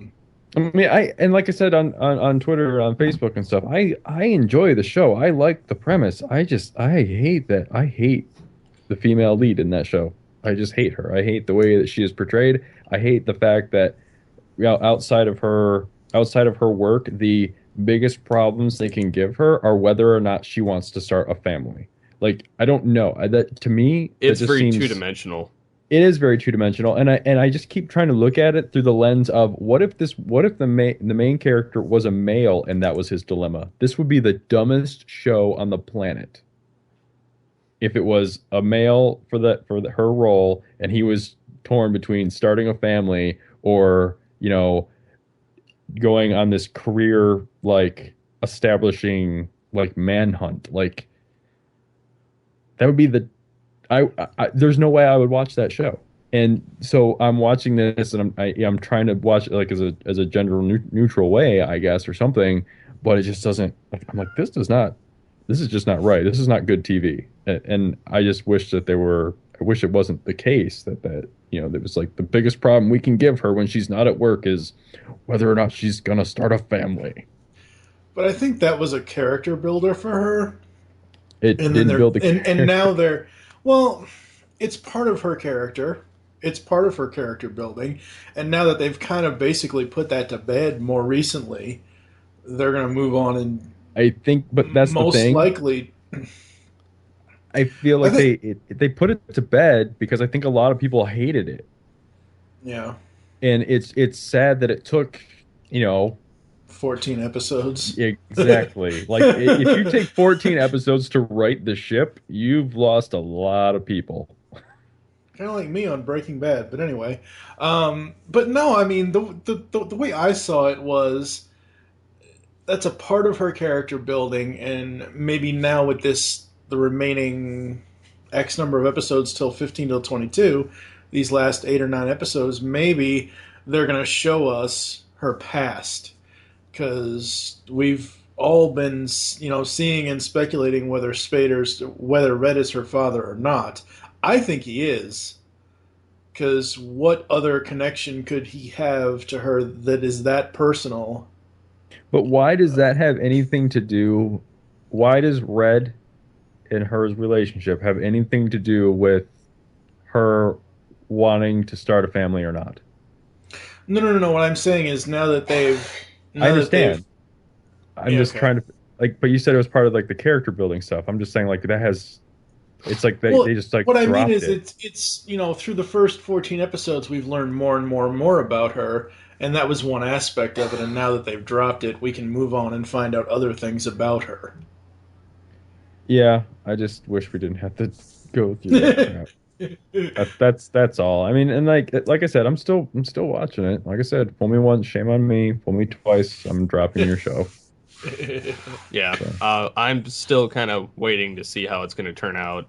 I mean, and like I said on Twitter, on Facebook and stuff, I enjoy the show. I like the premise. I hate the female lead in that show. I just hate her. I hate the way that she is portrayed. I hate the fact that, you know, outside of her work, the biggest problems they can give her are whether or not she wants to start a family. Like, I don't know. That to me, that It's just very seems, two-dimensional. it is very two-dimensional, and I just keep trying to look at it through the lens of what if the main character was a male and that was his dilemma. This would be the dumbest show on the planet. If it was a male her role and he was torn between starting a family or, you know, going on this career, like establishing like manhunt, like that would be there's no way I would watch that show. And so I'm watching this and I'm trying to watch it like as a gender neutral way, I guess, or something, but it just doesn't. I'm like, this is just not right. This is not good TV. And I just wish that I wish it wasn't the case that you know, that was like the biggest problem we can give her when she's not at work is whether or not she's gonna start a family. But I think that was a character builder for her. It And didn't then build the character. and now they're, well, it's part of her character. It's part of her character building. And now that they've kind of basically put that to bed more recently, they're going to move on and I think, but that's the most thing. likely. I feel like I think, they put it to bed because I think a lot of people hated it, yeah, and it's sad that it took, you know, 14 episodes. exactly. Like if you take 14 episodes to right the ship, you've lost a lot of people. Kind of like me on Breaking Bad, but anyway. But no, I mean the way I saw it was that's a part of her character building, and maybe now with the remaining X number of episodes till 15 till 22, these last 8 or 9 episodes, maybe they're going to show us her past, because we've all been, you know, seeing and speculating whether Red is her father or not. I think he is, because what other connection could he have to her that is that personal? But why does that have anything to do? Why does Red and her relationship have anything to do with her wanting to start a family or not? No. What I'm saying is I understand. I'm just okay. trying to like, but you said it was part of like the character building stuff. I'm just saying like that has, it's like Well, they just like what I mean dropped is it. it's you know, through the first 14 episodes we've learned more and more and more about her, and that was one aspect of it, and now that they've dropped it, we can move on and find out other things about her. Yeah, I just wish we didn't have to go through that crap. That's all. I mean, and like I said, I'm still watching it. Like I said, fool me once, shame on me. Fool me twice, I'm dropping your show. Yeah, So. I'm still kind of waiting to see how it's going to turn out.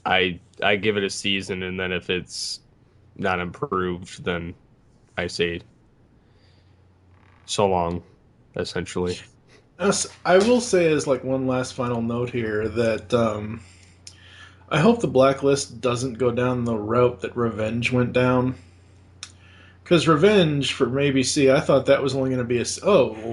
I give it a season, and then if it's not improved, then I say so long, essentially. I will say as like one last final note here that I hope the Blacklist doesn't go down the route that Revenge went down. Because Revenge for ABC, I thought that was only going to be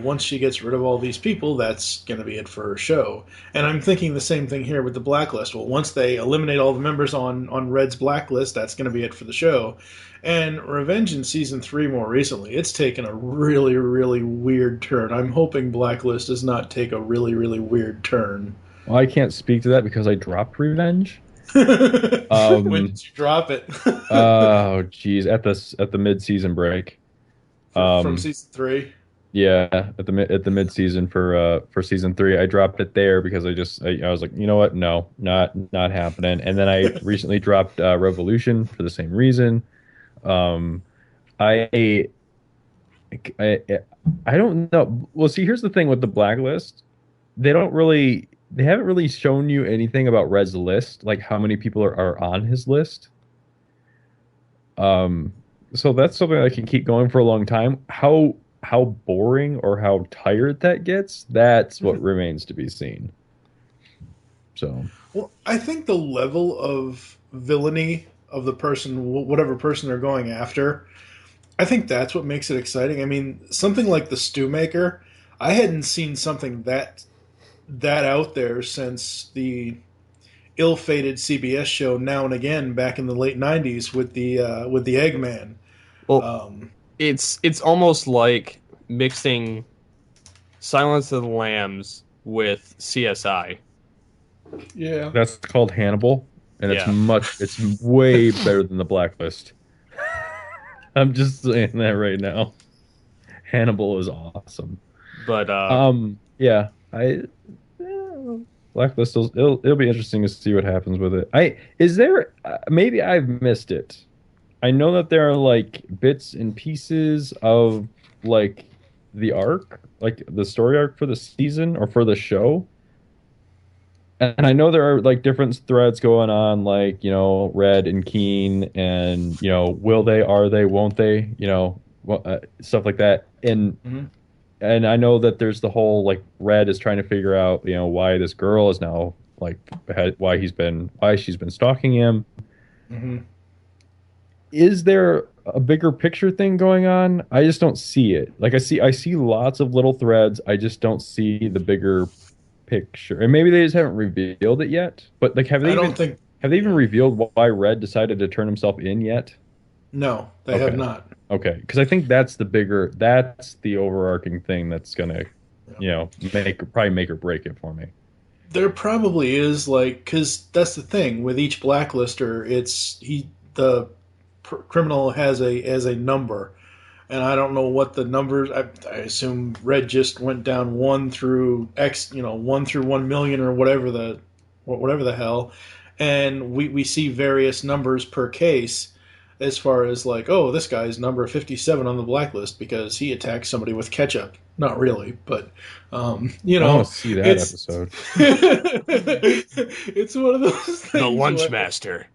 once she gets rid of all these people, that's going to be it for her show. And I'm thinking the same thing here with the Blacklist. Well, once they eliminate all the members on Red's Blacklist, that's going to be it for the show. And Revenge in Season 3 more recently, it's taken a really, really weird turn. I'm hoping Blacklist does not take a really, really weird turn. Well, I can't speak to that because I dropped Revenge. When did you drop it? Oh, geez, at the mid-season break. From Season 3? Yeah, at the mid-season for Season 3, I dropped it there because I was like, you know what? No, not happening. And then I recently dropped Revolution for the same reason. I I I don't know. Well, see, here's the thing with the Blacklist. They haven't really shown you anything about Red's list, like how many people are on his list. So that's something that can keep going for a long time. How boring or how tired that gets, that's what remains to be seen. So, well, I think the level of villainy of the person, whatever person they're going after, I think that's what makes it exciting. I mean, something like the Stew Maker, I hadn't seen something that out there since the ill-fated CBS show Now and Again back in the late '90s with the Eggman. Well, it's almost like mixing Silence of the Lambs with CSI. Yeah, That's called Hannibal, and it's way better than the Blacklist. I'm just saying that right now. Hannibal is awesome. But yeah, Blacklist it'll be interesting to see what happens with it. Is there maybe I've missed it. I know that there are like bits and pieces of like the arc, like the story arc for the season or for the show. And I know there are like different threads going on, like, Red and Keen and, will they, are they, won't they, stuff like that. And and I know that there's the whole like Red is trying to figure out, why this girl is now like why she's been stalking him. Mm-hmm. Is there a bigger picture thing going on? I just don't see it. Like I see lots of little threads. I just don't see the bigger picture. And maybe they just haven't revealed it yet. But like have they even revealed why Red decided to turn himself in yet? No, they have not. Okay, because I think that's the overarching thing that's gonna, probably make or break it for me. There probably is, like, because that's the thing with each blacklister. The criminal has a number, and I don't know what the numbers. I assume Red just went down 1 through X, 1 through 1 million or whatever the hell, and we see various numbers per case. As far as like, oh, this guy's number 57 on the blacklist because he attacked somebody with ketchup. Not really, but I want to see that episode. It's one of those things. The Lunch Master.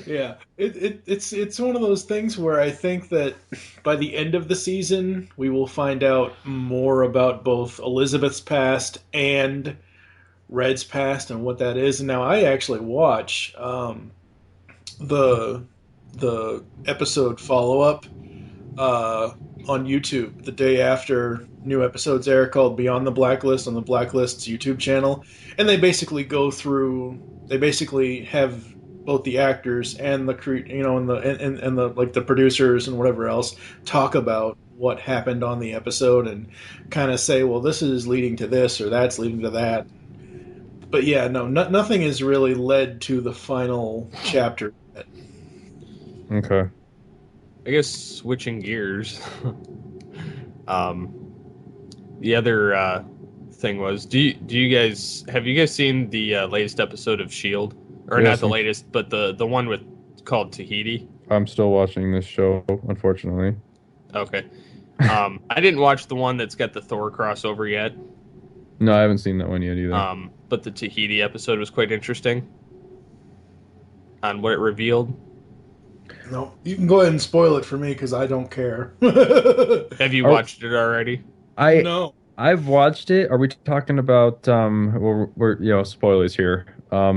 Yeah, it's one of those things where I think that by the end of the season we will find out more about both Elizabeth's past and Red's past and what that is. And now I actually watch the episode follow-up on YouTube the day after new episodes air, called Beyond the Blacklist on the Blacklist's YouTube channel, and they basically have both the actors and the and the like the producers and whatever else talk about what happened on the episode and kind of say, well, this is leading to this or that's leading to that. But yeah, nothing has really led to the final chapter yet. Okay. I guess switching gears. The other thing was, have you guys seen the latest episode of Shield? Or yes, not the latest, but the one called Tahiti? I'm still watching this show, unfortunately. Okay. I didn't watch the one that's got the Thor crossover yet. No, I haven't seen that one yet either. But the Tahiti episode was quite interesting on what it revealed. No, you can go ahead and spoil it for me because I don't care. Have you watched it already? No. I've watched it. Are we talking about we're spoilers here? Are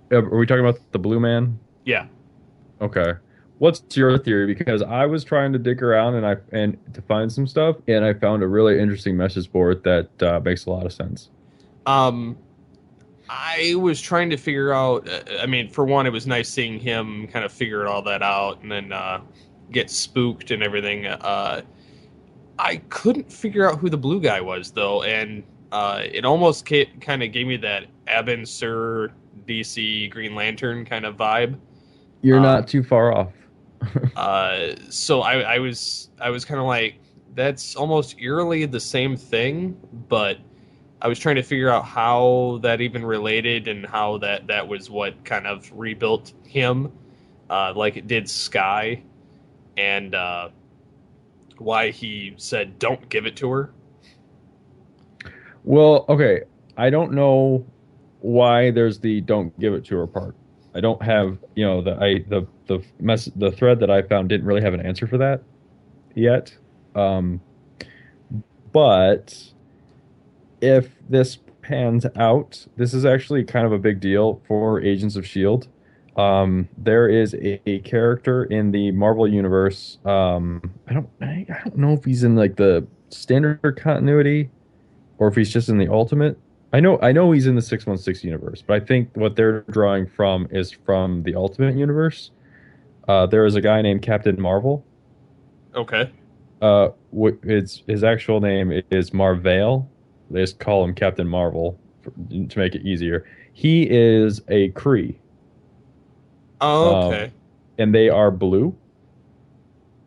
we talking about the Blue Man? Yeah. Okay. What's your theory? Because I was trying to dig around and to find some stuff, and I found a really interesting message board that makes a lot of sense. I was trying to figure out. For one, it was nice seeing him kind of figure all that out, and then get spooked and everything. I couldn't figure out who the blue guy was, though, and it almost kind of gave me that Abin Sur DC Green Lantern kind of vibe. You're not too far off. So I was kind of like, that's almost eerily the same thing, but I was trying to figure out how that even related and how that was what kind of rebuilt him, like it did Sky, and why he said don't give it to her. Well, okay, I don't know why there's the don't give it to her part. I don't have, the thread that I found didn't really have an answer for that yet. But if this pans out, this is actually kind of a big deal for Agents of S.H.I.E.L.D. There is a character in the Marvel universe. I don't know if he's in like the standard continuity or if he's just in the Ultimate. I know he's in the 616 universe, but I think what they're drawing from is from the Ultimate Universe. There is a guy named Captain Marvel. Okay. It's his actual name is Marvel. They just call him Captain Marvel to make it easier. He is a Kree, Oh, okay. and they are blue.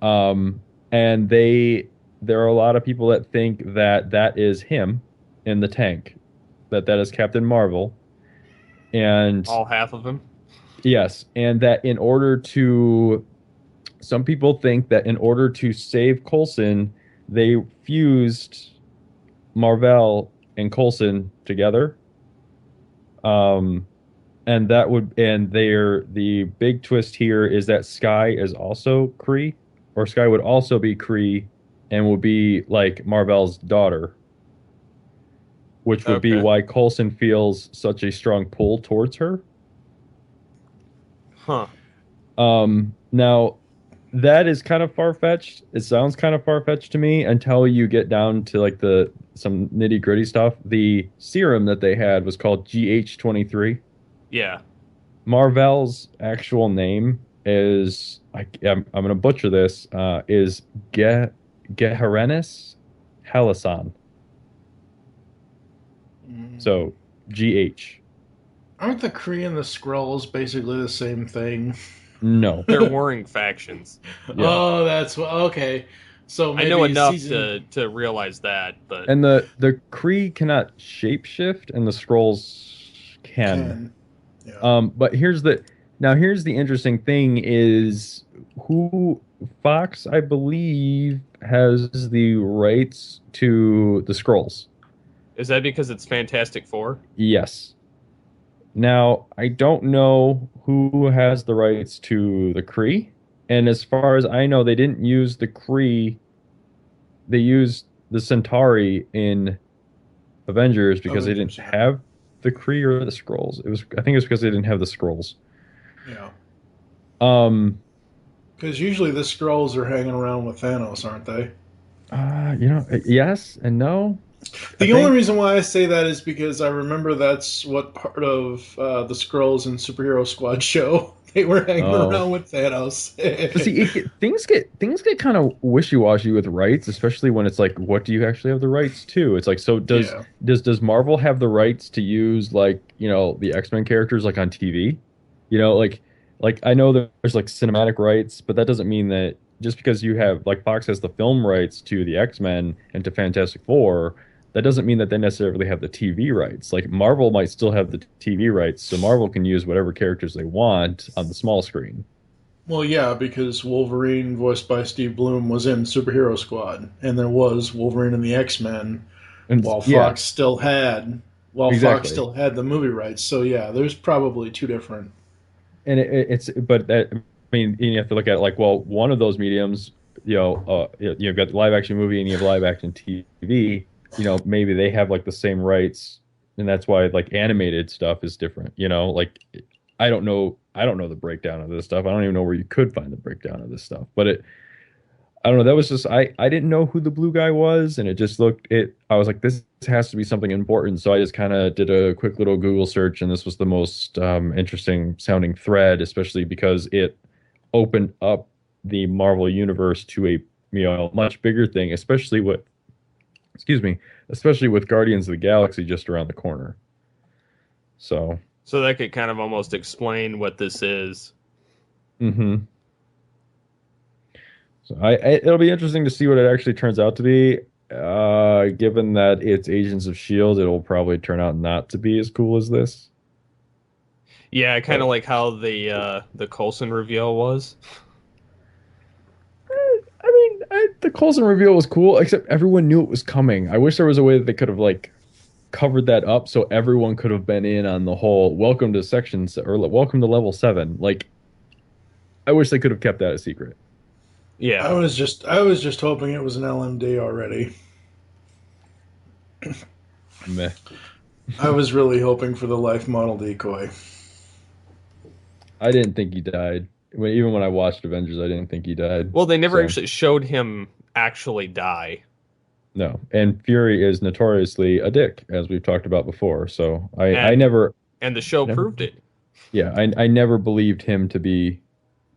And there are a lot of people that think that that is him in the tank, that is Captain Marvel, and All half of him. yes, and that in order to, some people think that in order to save Coulson, they fused Marvel and Coulson together. And that would, and the big twist here is that Sky is also Kree, or Sky would also be Kree, and would be like Marvel's daughter, which would be Okay. why Coulson feels such a strong pull towards her. Huh. Now that is kind of far-fetched. It sounds kind of far-fetched to me until you get down to like some nitty-gritty stuff. The serum that they had was called GH23. Yeah. Marvel's actual name is, I'm going to butcher this, is Geherenis Halasan. So GH. Aren't the Kree and the Skrulls basically the same thing? No. They're warring factions. Yeah. Oh, that's okay. So maybe I know enough season... to realize that, but And the Kree cannot shapeshift, and the Skrulls can. Yeah. But here's the interesting thing is who Fox, I believe, has the rights to the Skrulls. is that because it's Fantastic Four? Yes. Now, I don't know who has the rights to the Kree, and as far as I know, they didn't use the Kree. They used the Centauri in Avengers because they didn't have the Kree or the Skrulls. I think it was because they didn't have the Skrulls. Yeah. Because usually the Skrulls are hanging around with Thanos, aren't they? Yes and no. The only reason why I say that is because I remember that's what part of the Skrulls and Superhero Squad show. They were hanging around with Thanos. But see, things get kind of wishy-washy with rights, especially when it's like, what do you actually have the rights to? It's like, so does Marvel have the rights to use, like, the X-Men characters like on TV? Like I know there's like cinematic rights, but that doesn't mean that just because you have, like, Fox has the film rights to the X-Men and to Fantastic Four, that doesn't mean that they necessarily have the TV rights. Like, Marvel might still have the TV rights, so Marvel can use whatever characters they want on the small screen. Well, yeah, because Wolverine, voiced by Steve Blum, was in Superhero Squad, and there was Wolverine and the X-Men, while Fox still had Fox still had the movie rights. So yeah, there's probably two different. And you have to look at it like, well, one of those mediums, you've got the live action movie and you have live action TV. Maybe they have like the same rights, and that's why like animated stuff is different. Like, I don't know the breakdown of this stuff. I don't even know where you could find the breakdown of this stuff. But I don't know. That was just, I didn't know who the blue guy was, and it just I was like, this has to be something important. So I just kind of did a quick little Google search, and this was the most interesting sounding thread, especially because it opened up the Marvel universe to a much bigger thing, especially with Guardians of the Galaxy just around the corner. So that could kind of almost explain what this is. Mm-hmm. So it'll be interesting to see what it actually turns out to be. Given that it's Agents of S.H.I.E.L.D., it'll probably turn out not to be as cool as this. Yeah, kind of like how the Coulson reveal was. The Coulson reveal was cool, except everyone knew it was coming. I wish there was a way that they could have like covered that up so everyone could have been in on the whole welcome to welcome to level 7. Like, I wish they could have kept that a secret. Yeah. I was just hoping it was an LMD already. Meh. I was really hoping for the life model decoy. I didn't think he died. Even when I watched Avengers, I didn't think he died. Well, they never actually showed him actually die. No. And Fury is notoriously a dick, as we've talked about before. So I never. And the show never, proved it. Yeah, I never believed him to be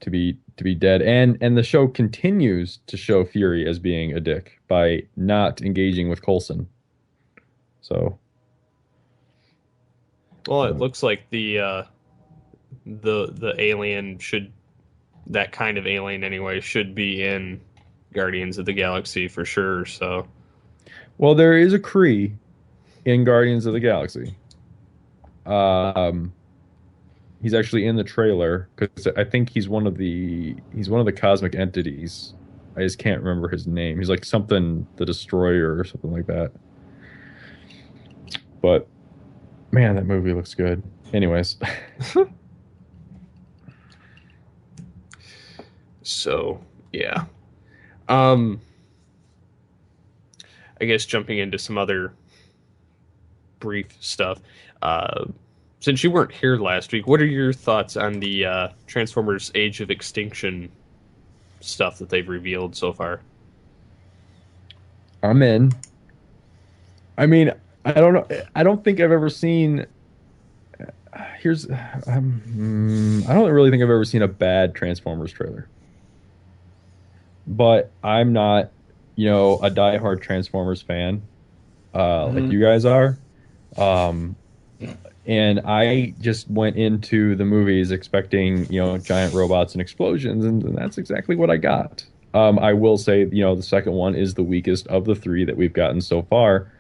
dead. And the show continues to show Fury as being a dick by not engaging with Coulson. So. Well, it looks like the alien that kind of alien anyway should be in Guardians of the Galaxy for sure. So, well, there is a Kree in Guardians of the Galaxy. He's actually in the trailer because I think he's one of the cosmic entities. I just can't remember his name. He's like something the Destroyer or something like that. But man, that movie looks good. Anyways. So, yeah. I guess jumping into some other brief stuff. Since you weren't here last week, what are your thoughts on the Transformers Age of Extinction stuff that they've revealed so far? I'm in. I mean, I don't know. I don't think I've ever seen. I don't really think I've ever seen a bad Transformers trailer. But I'm not, a diehard Transformers fan, like you guys are. And I just went into the movies expecting, giant robots and explosions, and that's exactly what I got. I will say, the second one is the weakest of the three that we've gotten so far.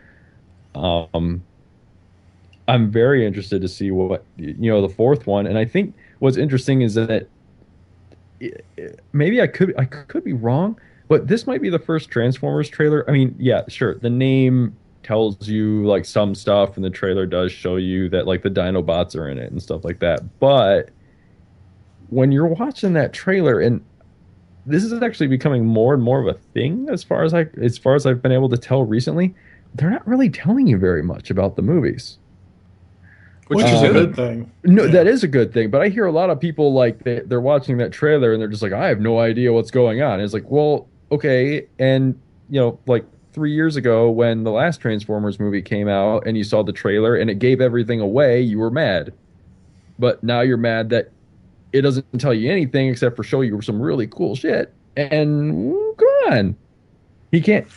I'm very interested to see what, the fourth one. And I think what's interesting is that maybe I could be wrong, but this might be the first Transformers trailer. I mean, yeah, sure. The name tells you like some stuff, and the trailer does show you that like the Dinobots are in it and stuff like that. But when you're watching that trailer, and this is actually becoming more and more of a thing as far as I've been able to tell recently, they're not really telling you very much about the movies. Which is a good thing. No, that is a good thing. But I hear a lot of people like they're watching that trailer and they're just like, I have no idea what's going on. And it's like, well, okay. And, like 3 years ago when the last Transformers movie came out and you saw the trailer and it gave everything away, you were mad. But now you're mad that it doesn't tell you anything except for show you some really cool shit. And come on. He can't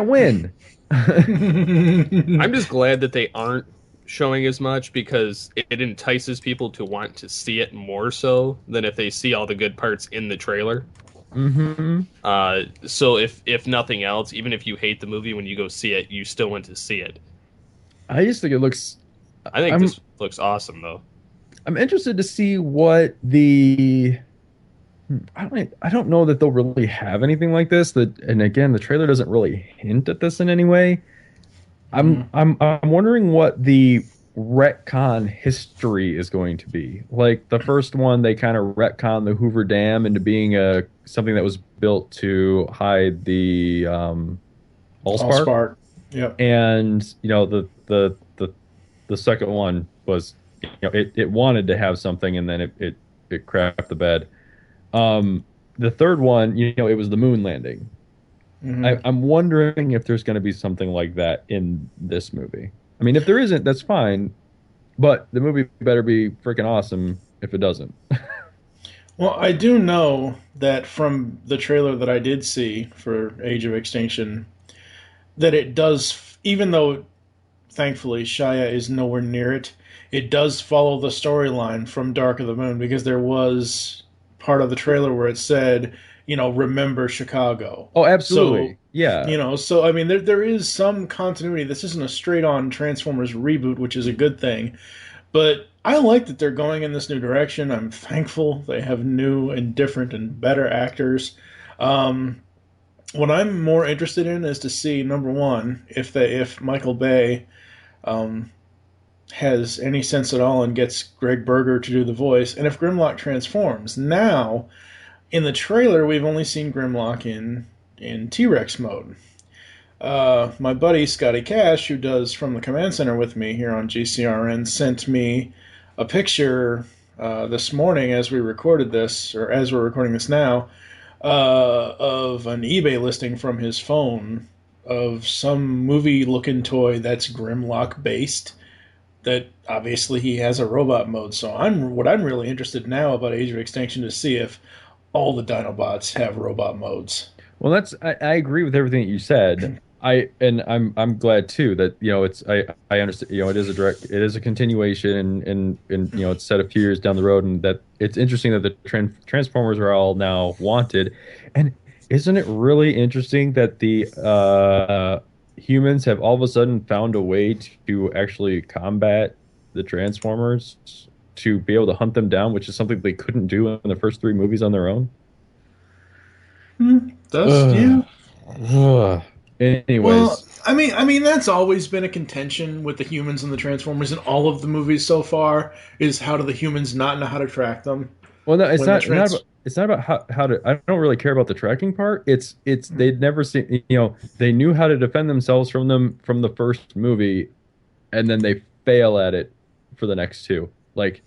win. I'm just glad that they aren't showing as much because it entices people to want to see it more so than if they see all the good parts in the trailer. So if nothing else, even if you hate the movie, when you go see it, you still want to see it. I just think it looks... this looks awesome, though. I'm interested to see what the... I don't know that they'll really have anything like this. And again, the trailer doesn't really hint at this in any way. I'm wondering what the retcon history is going to be. Like the first one, they kind of retcon the Hoover Dam into being something that was built to hide the Allspark. Yep. And the second one was it wanted to have something, and then it crapped the bed. The third one, it was the moon landing. I'm wondering if there's going to be something like that in this movie. I mean, if there isn't, that's fine. But the movie better be freaking awesome if it doesn't. Well, I do know that from the trailer that I did see for Age of Extinction, that it does, even though thankfully Shia is nowhere near it, it does follow the storyline from Dark of the Moon, because there was part of the trailer where it said, remember Chicago. Oh, absolutely. So, yeah. So I mean, there is some continuity. This isn't a straight-on Transformers reboot, which is a good thing. But I like that they're going in this new direction. I'm thankful they have new and different and better actors. What I'm more interested in is to see, number one, if Michael Bay has any sense at all and gets Greg Berger to do the voice, and if Grimlock transforms. Now, in the trailer, we've only seen Grimlock in T-Rex mode. My buddy Scotty Cash, who does From the Command Center with me here on GCRN, sent me a picture this morning as we recorded this, or as we're recording this now, of an eBay listing from his phone of some movie-looking toy that's Grimlock based. That obviously he has a robot mode. So what I'm really interested now about Age of Extinction to see if all the Dinobots have robot modes. Well, I agree with everything that you said. I'm glad too that I understand, it is a continuation, and it's set a few years down the road, and that it's interesting that the Transformers are all now wanted. And isn't it really interesting that the humans have all of a sudden found a way to actually combat the Transformers, to be able to hunt them down, which is something they couldn't do in the first three movies on their own? Yeah. Anyways, well, I mean that's always been a contention with the humans and the Transformers in all of the movies so far. Is how do the humans not know how to track them? well, no, it's not about how to. I don't really care about the tracking part. It's they'd never seen. They knew how to defend themselves from them from the first movie, and then they fail at it for the next two. Like,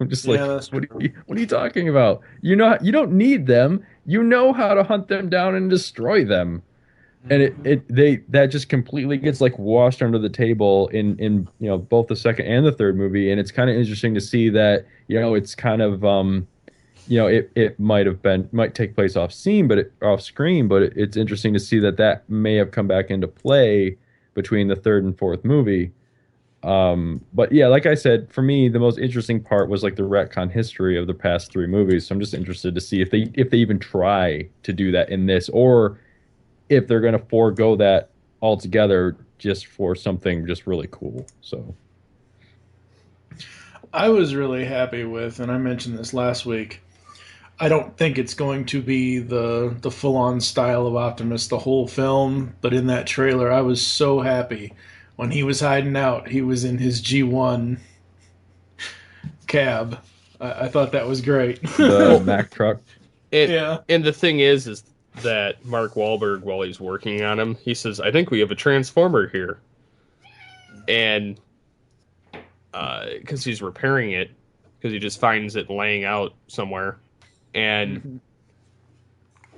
I'm just like, what are you talking about? You don't need them. You know how to hunt them down and destroy them. And that just completely gets like washed under the table in both the second and the third movie. And it's kind of interesting to see that it's kind of it might take place off screen, but it's interesting to see that may have come back into play between the third and fourth movie. But yeah, like I said, for me, the most interesting part was like the retcon history of the past three movies. So I'm just interested to see if they even try to do that in this, or if they're going to forego that altogether just for something just really cool. So I was really happy with, and I mentioned this last week, I don't think it's going to be the full-on style of Optimus the whole film, but in that trailer, I was so happy. When he was hiding out, he was in his G1 cab. I thought that was great. The Mack truck. Yeah. And the thing is that Mark Wahlberg, while he's working on him, he says, I think we have a Transformer here. And because he's repairing it, because he just finds it laying out somewhere. And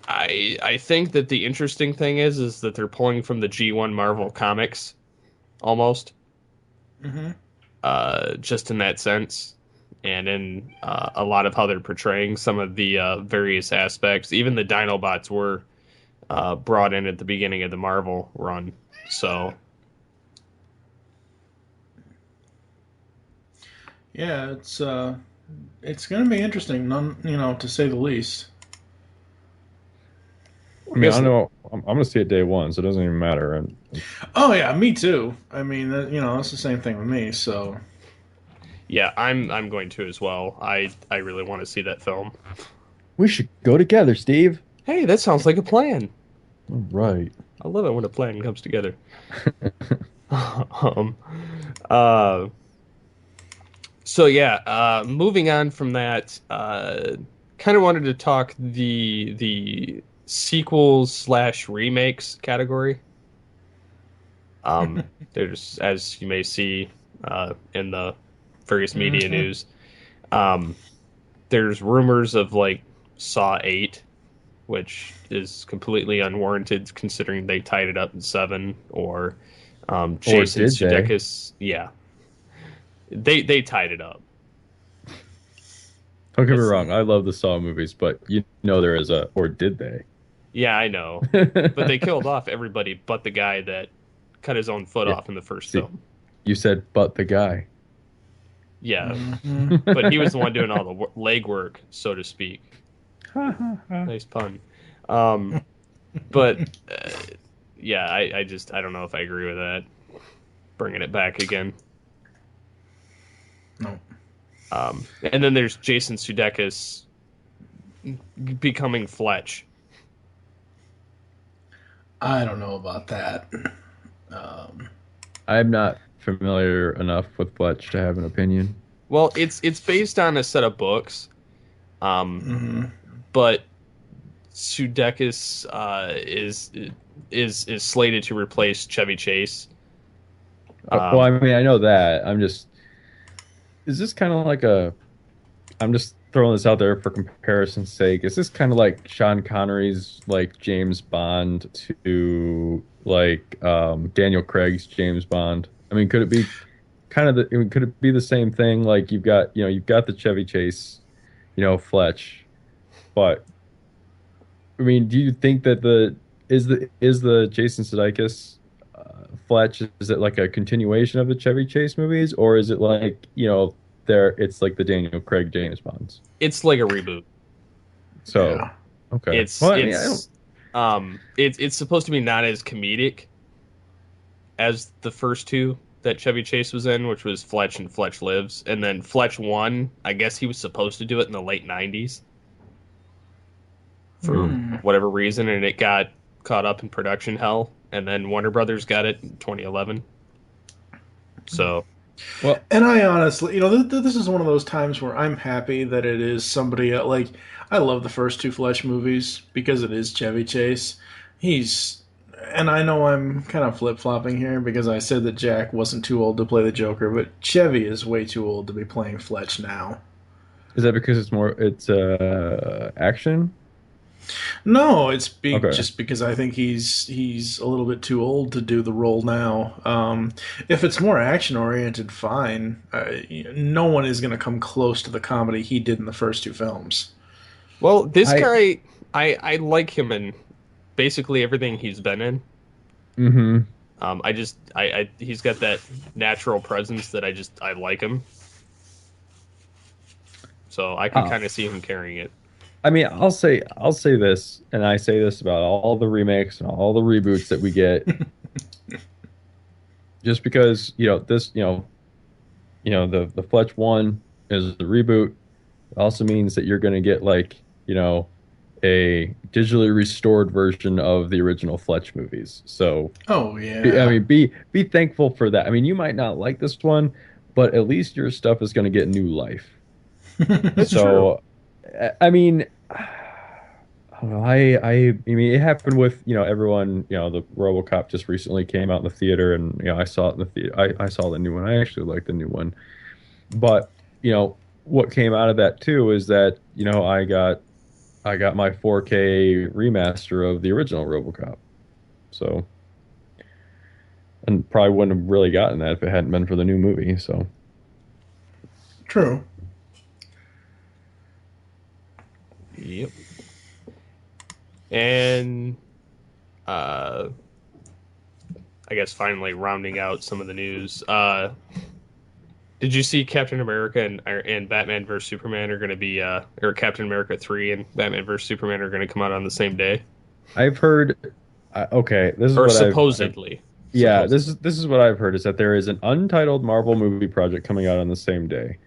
I think that the interesting thing is that they're pulling from the G1 Marvel comics, almost. Just in that sense. And in a lot of how they're portraying some of the various aspects. Even the Dinobots were brought in at the beginning of the Marvel run. So, yeah, it's going to be interesting, to say the least. I mean, I don't know. I'm going to see it day one, so it doesn't even matter. Oh yeah, me too. I mean, it's the same thing with me. So. Yeah, I'm going to as well. I really want to see that film. We should go together, Steve. Hey, that sounds like a plan. All right. I love it when a plan comes together. So yeah, moving on from that, kind of wanted to talk the sequels / remakes category. There's, as you may see in the various media news, there's rumors of like Saw 8, which is completely unwarranted considering they tied it up in 7, or Jason Sudeikis. Yeah, they tied it up. Don't get me wrong, I love the Saw movies, but there is or did they? Yeah, I know, but they killed off everybody but the guy that cut his own foot off in the first film. You said, but the guy. Yeah, but he was the one doing all the legwork, so to speak. Nice pun. But yeah, I don't know if I agree with that. Bringing it back again. No. And then there's Jason Sudeikis becoming Fletch. I don't know about that. I'm not familiar enough with Fletch to have an opinion. Well, it's based on a set of books, but Sudeikis is slated to replace Chevy Chase. Well, I mean, I know that. Is this kind of like throwing this out there for comparison's sake. Is this kind of like Sean Connery's like James Bond to like Daniel Craig's James Bond? I mean, could it be kind of could it be the same thing? Like you've got the Chevy Chase, Fletch, but I mean, do you think that the Jason Sudeikis Fletch, is it like a continuation of the Chevy Chase movies, or is it like it's like the Daniel Craig James Bonds? It's like a reboot. So Yeah. okay, It's well, I mean, I don't. it's supposed to be not as comedic as the first two that Chevy Chase was in, which was Fletch and Fletch Lives, and then Fletch 1, I guess he was supposed to do it in the late 90s for whatever reason, and it got caught up in production hell, and then Warner Brothers got it in 2011. So, Well, And I honestly, this is one of those times where I'm happy that it is somebody like I love the first two Fletch movies because it is Chevy Chase. And I know I'm kind of flip flopping here because I said that Jack wasn't too old to play the Joker, but Chevy is way too old to be playing Fletch now. is that because it's action? No, it's Okay. just because I think he's a little bit too old to do the role now. If it's more action oriented, fine. No one is going to come close to the comedy he did in the first two films. well, this guy, I like him in basically everything he's been in. Mm-hmm. He's got that natural presence that I like him. So I can kind of see him carrying it. I mean, I'll say this, and I say this about all the remakes and all the reboots that we get. Just because the Fletch 1 is the reboot, it also means that you're going to get like a digitally restored version of the original Fletch movies. So Oh yeah. I mean, be thankful for that. I mean, you might not like this one, but at least your stuff is going to get new life. That's So, I mean, I don't know. I mean, it happened with everyone. The RoboCop just recently came out in the theater, and I saw it in the theater. I saw the new one. I actually liked the new one, but what came out of that too is that I got my 4K remaster of the original RoboCop. So, and probably wouldn't have really gotten that if it hadn't been for the new movie. So, True. Yep. And I guess finally rounding out some of the news. Did you see Captain America and Batman vs Superman are going to be or Captain America 3 and Batman vs Superman are going to come out on the same day? I've heard. Okay, this is Or what supposedly. Yeah, this is what I've heard is that there is an untitled Marvel movie project coming out on the same day.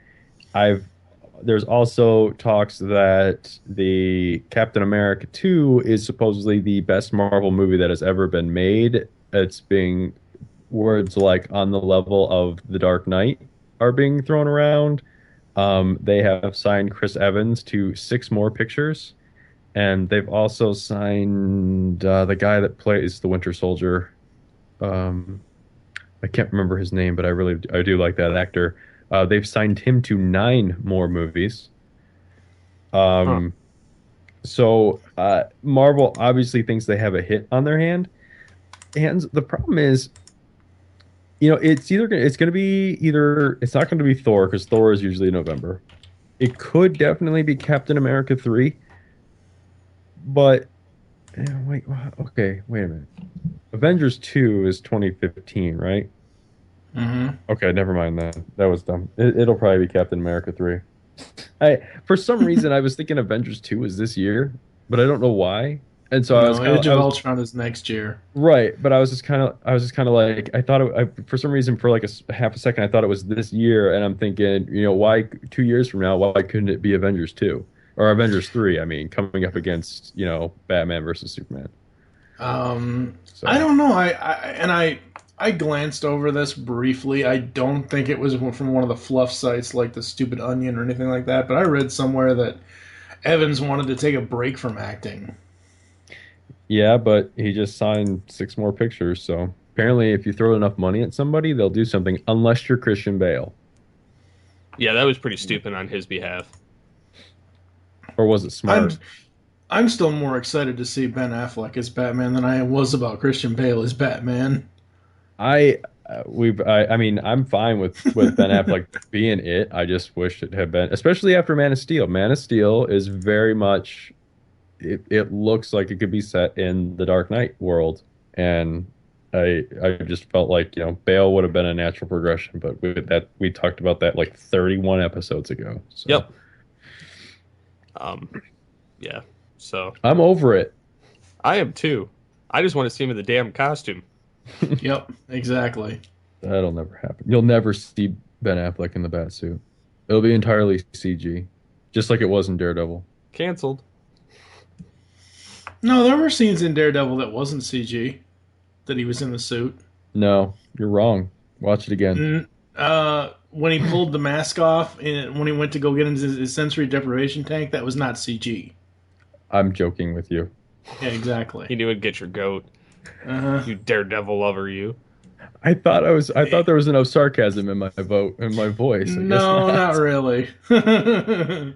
There's also talks that the Captain America 2 is supposedly the best Marvel movie that has ever been made. It's being words like on the level of The Dark Knight are being thrown around. They have signed Chris Evans to 6 more pictures, and they've also signed the guy that plays the Winter Soldier. I can't remember his name, but I do like that actor. They've signed him to 9 more movies. So Marvel obviously thinks they have a hit on their hands. The problem is, it's not going to be Thor because Thor is usually November. It could definitely be Captain America 3, but wait a minute. Avengers 2 is 2015, right? Mm-hmm. Okay, never mind that. That was dumb. It'll probably be Captain America 3. For some reason, I was thinking Avengers 2 was this year, but I don't know why. And so Age of Ultron is next year. right, but I was just kind of like, I thought for some reason for like half a second I thought it was this year, and I'm thinking, why 2 years from now, why couldn't it be Avengers 2 or Avengers 3? I mean, coming up against Batman versus Superman. So. I don't know. I glanced over this briefly. I don't think it was from one of the fluff sites like the Stupid Onion or anything like that, but I read somewhere that Evans wanted to take a break from acting. Yeah, but he just signed 6 more pictures, so apparently if you throw enough money at somebody, they'll do something, unless you're Christian Bale. Yeah, that was pretty stupid on his behalf. or was it smart? I'm still more excited to see Ben Affleck as Batman than I was about Christian Bale as Batman. I mean, I'm fine with Ben Affleck being it. I just wish it had been, especially after Man of Steel. Man of Steel is very much it looks like it could be set in the Dark Knight world, and I just felt like, Bale would have been a natural progression, but we talked about that like 31 episodes ago. So Yep. Yeah. So I'm over it. I am too. I just want to see him in the damn costume. Yep, exactly. That'll never happen. You'll never see Ben Affleck in the bat suit. It'll be entirely CG, just like it was in Daredevil. Canceled. No, there were scenes in Daredevil that wasn't CG, that he was in the suit. No, you're wrong. Watch it again. When he pulled the mask off and when he went to go get into his sensory deprivation tank, that was not CG. I'm joking with you. Yeah, exactly. He knew it'd get your goat. Uh-huh. You daredevil lover, you. I thought there was enough sarcasm in my voice. No, not really. They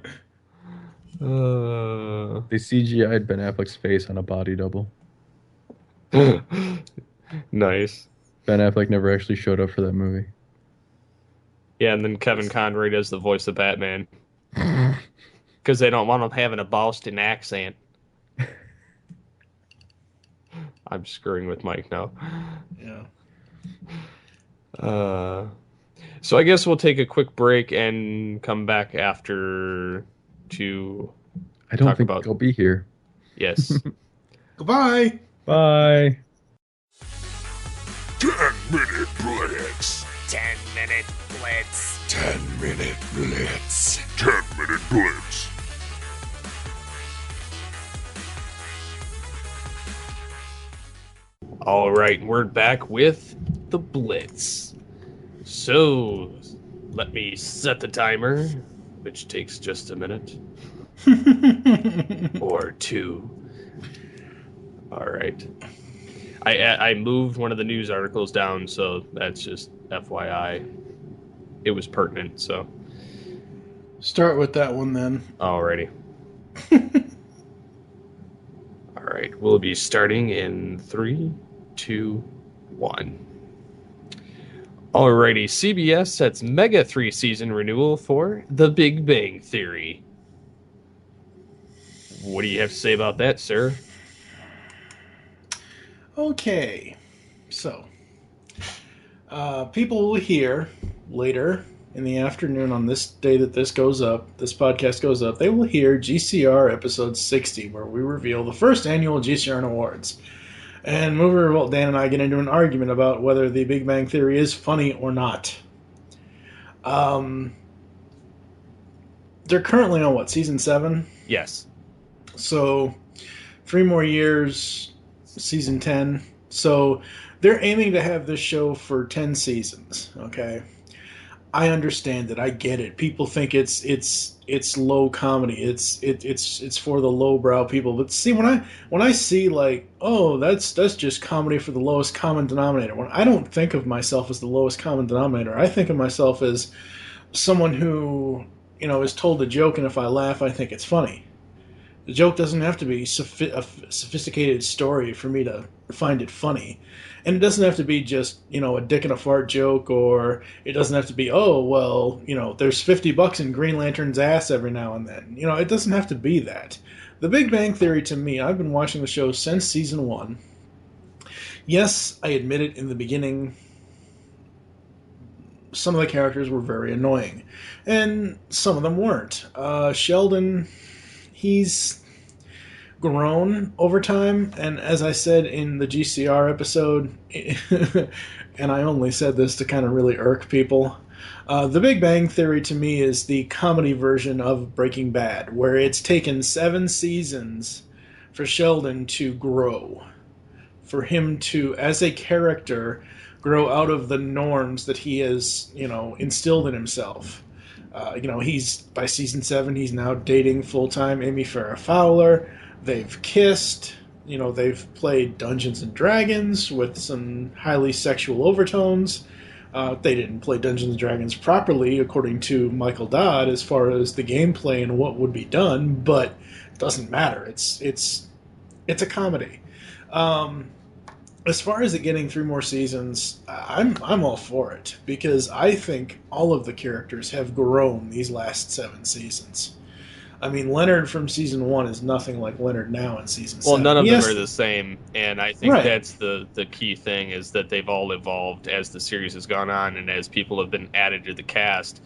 CGI'd Ben Affleck's face on a body double. Nice. Ben Affleck never actually showed up for that movie. Yeah, and then Kevin Conroy does the voice of Batman. Because they don't want him having a Boston accent. I'm screwing with Mike now. Yeah. So I guess we'll take a quick break and come back after to I don't talk think about... I'll be here. Yes. Goodbye. Bye. 10-minute blitz. 10-minute blitz. 10-minute blitz. 10-minute blitz. All right, we're back with the Blitz. So, let me set the timer, which takes just a minute. Or two. All right. I moved one of the news articles down, so that's just FYI. It was pertinent, so. Start with that one then. Alrighty. All right, we'll be starting in 3, 2, 1. Alrighty, CBS sets mega 3-season renewal for The Big Bang Theory. What do you have to say about that, sir? Okay, so people will hear later in the afternoon on this day that this podcast goes up, they will hear GCR episode 60, where we reveal the first annual GCRN Awards. And Movie Revolt Dan and I get into an argument about whether The Big Bang Theory is funny or not. They're currently on, season 7? Yes. So, 3 more years, season 10. So, they're aiming to have this show for 10 seasons, okay? I understand it. I get it. People think it's low comedy. It's for the lowbrow people. But see, when I see like, oh, that's just comedy for the lowest common denominator. When I don't think of myself as the lowest common denominator, I think of myself as someone who, is told a joke, and if I laugh, I think it's funny. The joke doesn't have to be a sophisticated story for me to find it funny. And it doesn't have to be just, a dick and a fart joke, or it doesn't have to be, oh, well, there's $50 in Green Lantern's ass every now and then. It doesn't have to be that. The Big Bang Theory, to me, I've been watching the show since season 1. Yes, I admit it, in the beginning, some of the characters were very annoying. And some of them weren't. Sheldon, he's grown over time, and as I said in the GCR episode, and I only said this to kind of really irk people, The Big Bang Theory to me is the comedy version of Breaking Bad, where it's taken 7 seasons for Sheldon to grow, for him to, as a character, grow out of the norms that he has, instilled in himself. He's, by season 7, he's now dating full-time Amy Farrah Fowler. They've kissed, they've played Dungeons and Dragons with some highly sexual overtones. They didn't play Dungeons and Dragons properly, according to Michael Dodd, as far as the gameplay and what would be done. But it doesn't matter. It's a comedy. As far as it getting 3 more seasons, I'm all for it because I think all of the characters have grown these last 7 seasons. I mean, Leonard from season 1 is nothing like Leonard now in season 7. Well, none of them are the same, and I think Right. that's the key thing is that they've all evolved as the series has gone on and as people have been added to the cast,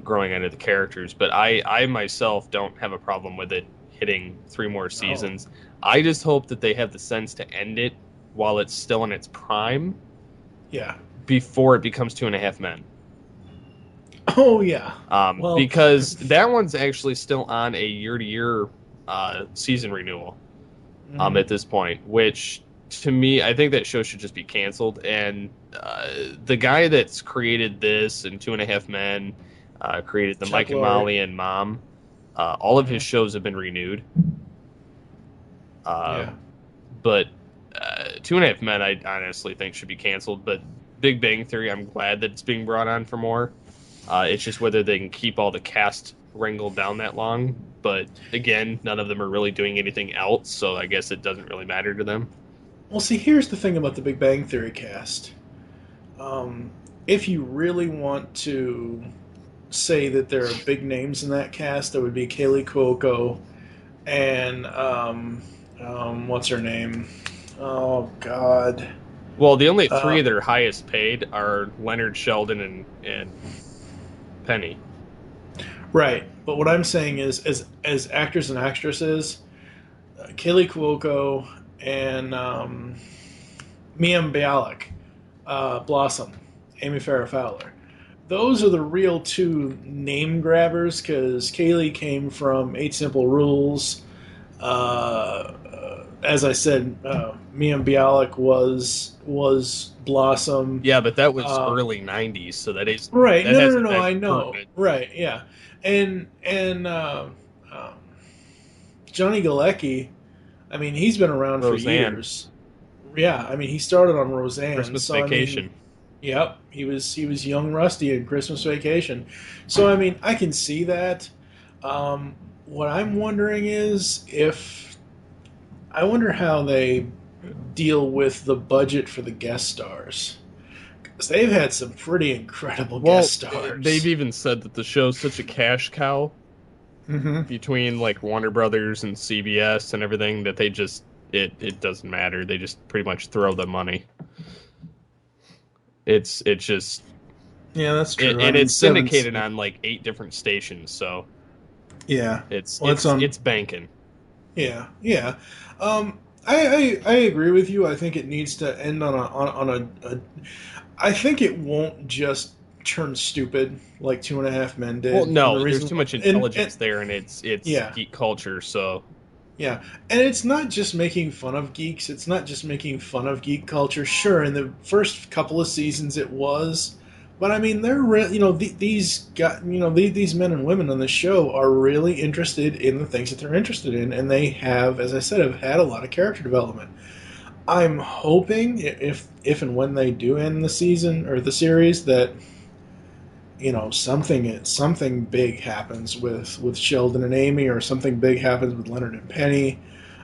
growing into the characters. But I myself don't have a problem with it hitting 3 more seasons. Oh. I just hope that they have the sense to end it while it's still in its prime. Yeah. Before it becomes 2.5 Men. Oh, yeah. Because that one's actually still on a year-to-year season renewal at this point, which, to me, I think that show should just be canceled. And the guy that's created this and 2.5 Men, created the Chuck Mike and Lorre. Molly and Mom, all of his shows have been renewed. Yeah. But 2.5 Men, I honestly think should be canceled. But Big Bang Theory, I'm glad that it's being brought on for more. It's just whether they can keep all the cast wrangled down that long. But again, none of them are really doing anything else, so I guess it doesn't really matter to them. Well, see, here's the thing about the Big Bang Theory cast. If you really want to say that there are big names in that cast, that would be Kaylee Cuoco and what's her name? Oh, God. Well, the only 3 that are highest paid are Leonard, Sheldon, and Penny. Right, but what I'm saying is, as actors and actresses, Kaylee Cuoco and Mia Bialik, Blossom, Amy Farrah Fowler. Those are the real 2 name grabbers because Kaylee came from 8 Simple Rules. As I said, Mia Bialik was Blossom. Yeah, but that was early 90s, so that is... Right, that no, I know. Permanent. Right, yeah. And Johnny Galecki, I mean, he's been around Roseanne. for years. Yeah, I mean, he started on Roseanne. Christmas so, Vacation. I mean, yep, he was young Rusty in Christmas Vacation. So, I mean, I can see that. What I'm wondering is I wonder how they deal with the budget for the guest stars. Because they've had some pretty incredible guest stars. They've even said that the show's such a cash cow between like Warner Brothers and CBS and everything that they just it doesn't matter. They just pretty much throw the money. It's just that's true. And it's syndicated on like 8 different stations, so yeah, it's banking. Yeah. I agree with you. I think it needs to end on a I think it won't just turn stupid like 2.5 Men did. Well, no, there's too much intelligence there, and it's geek culture, so... Yeah, and it's not just making fun of geeks. It's not just making fun of geek culture. Sure, in the first couple of seasons it was, but I mean, they're these men and women on the show are really interested in the things that they're interested in, and they have, as I said, have had a lot of character development. I'm hoping if and when they do end the season or the series that something big happens with Sheldon and Amy, or something big happens with Leonard and Penny.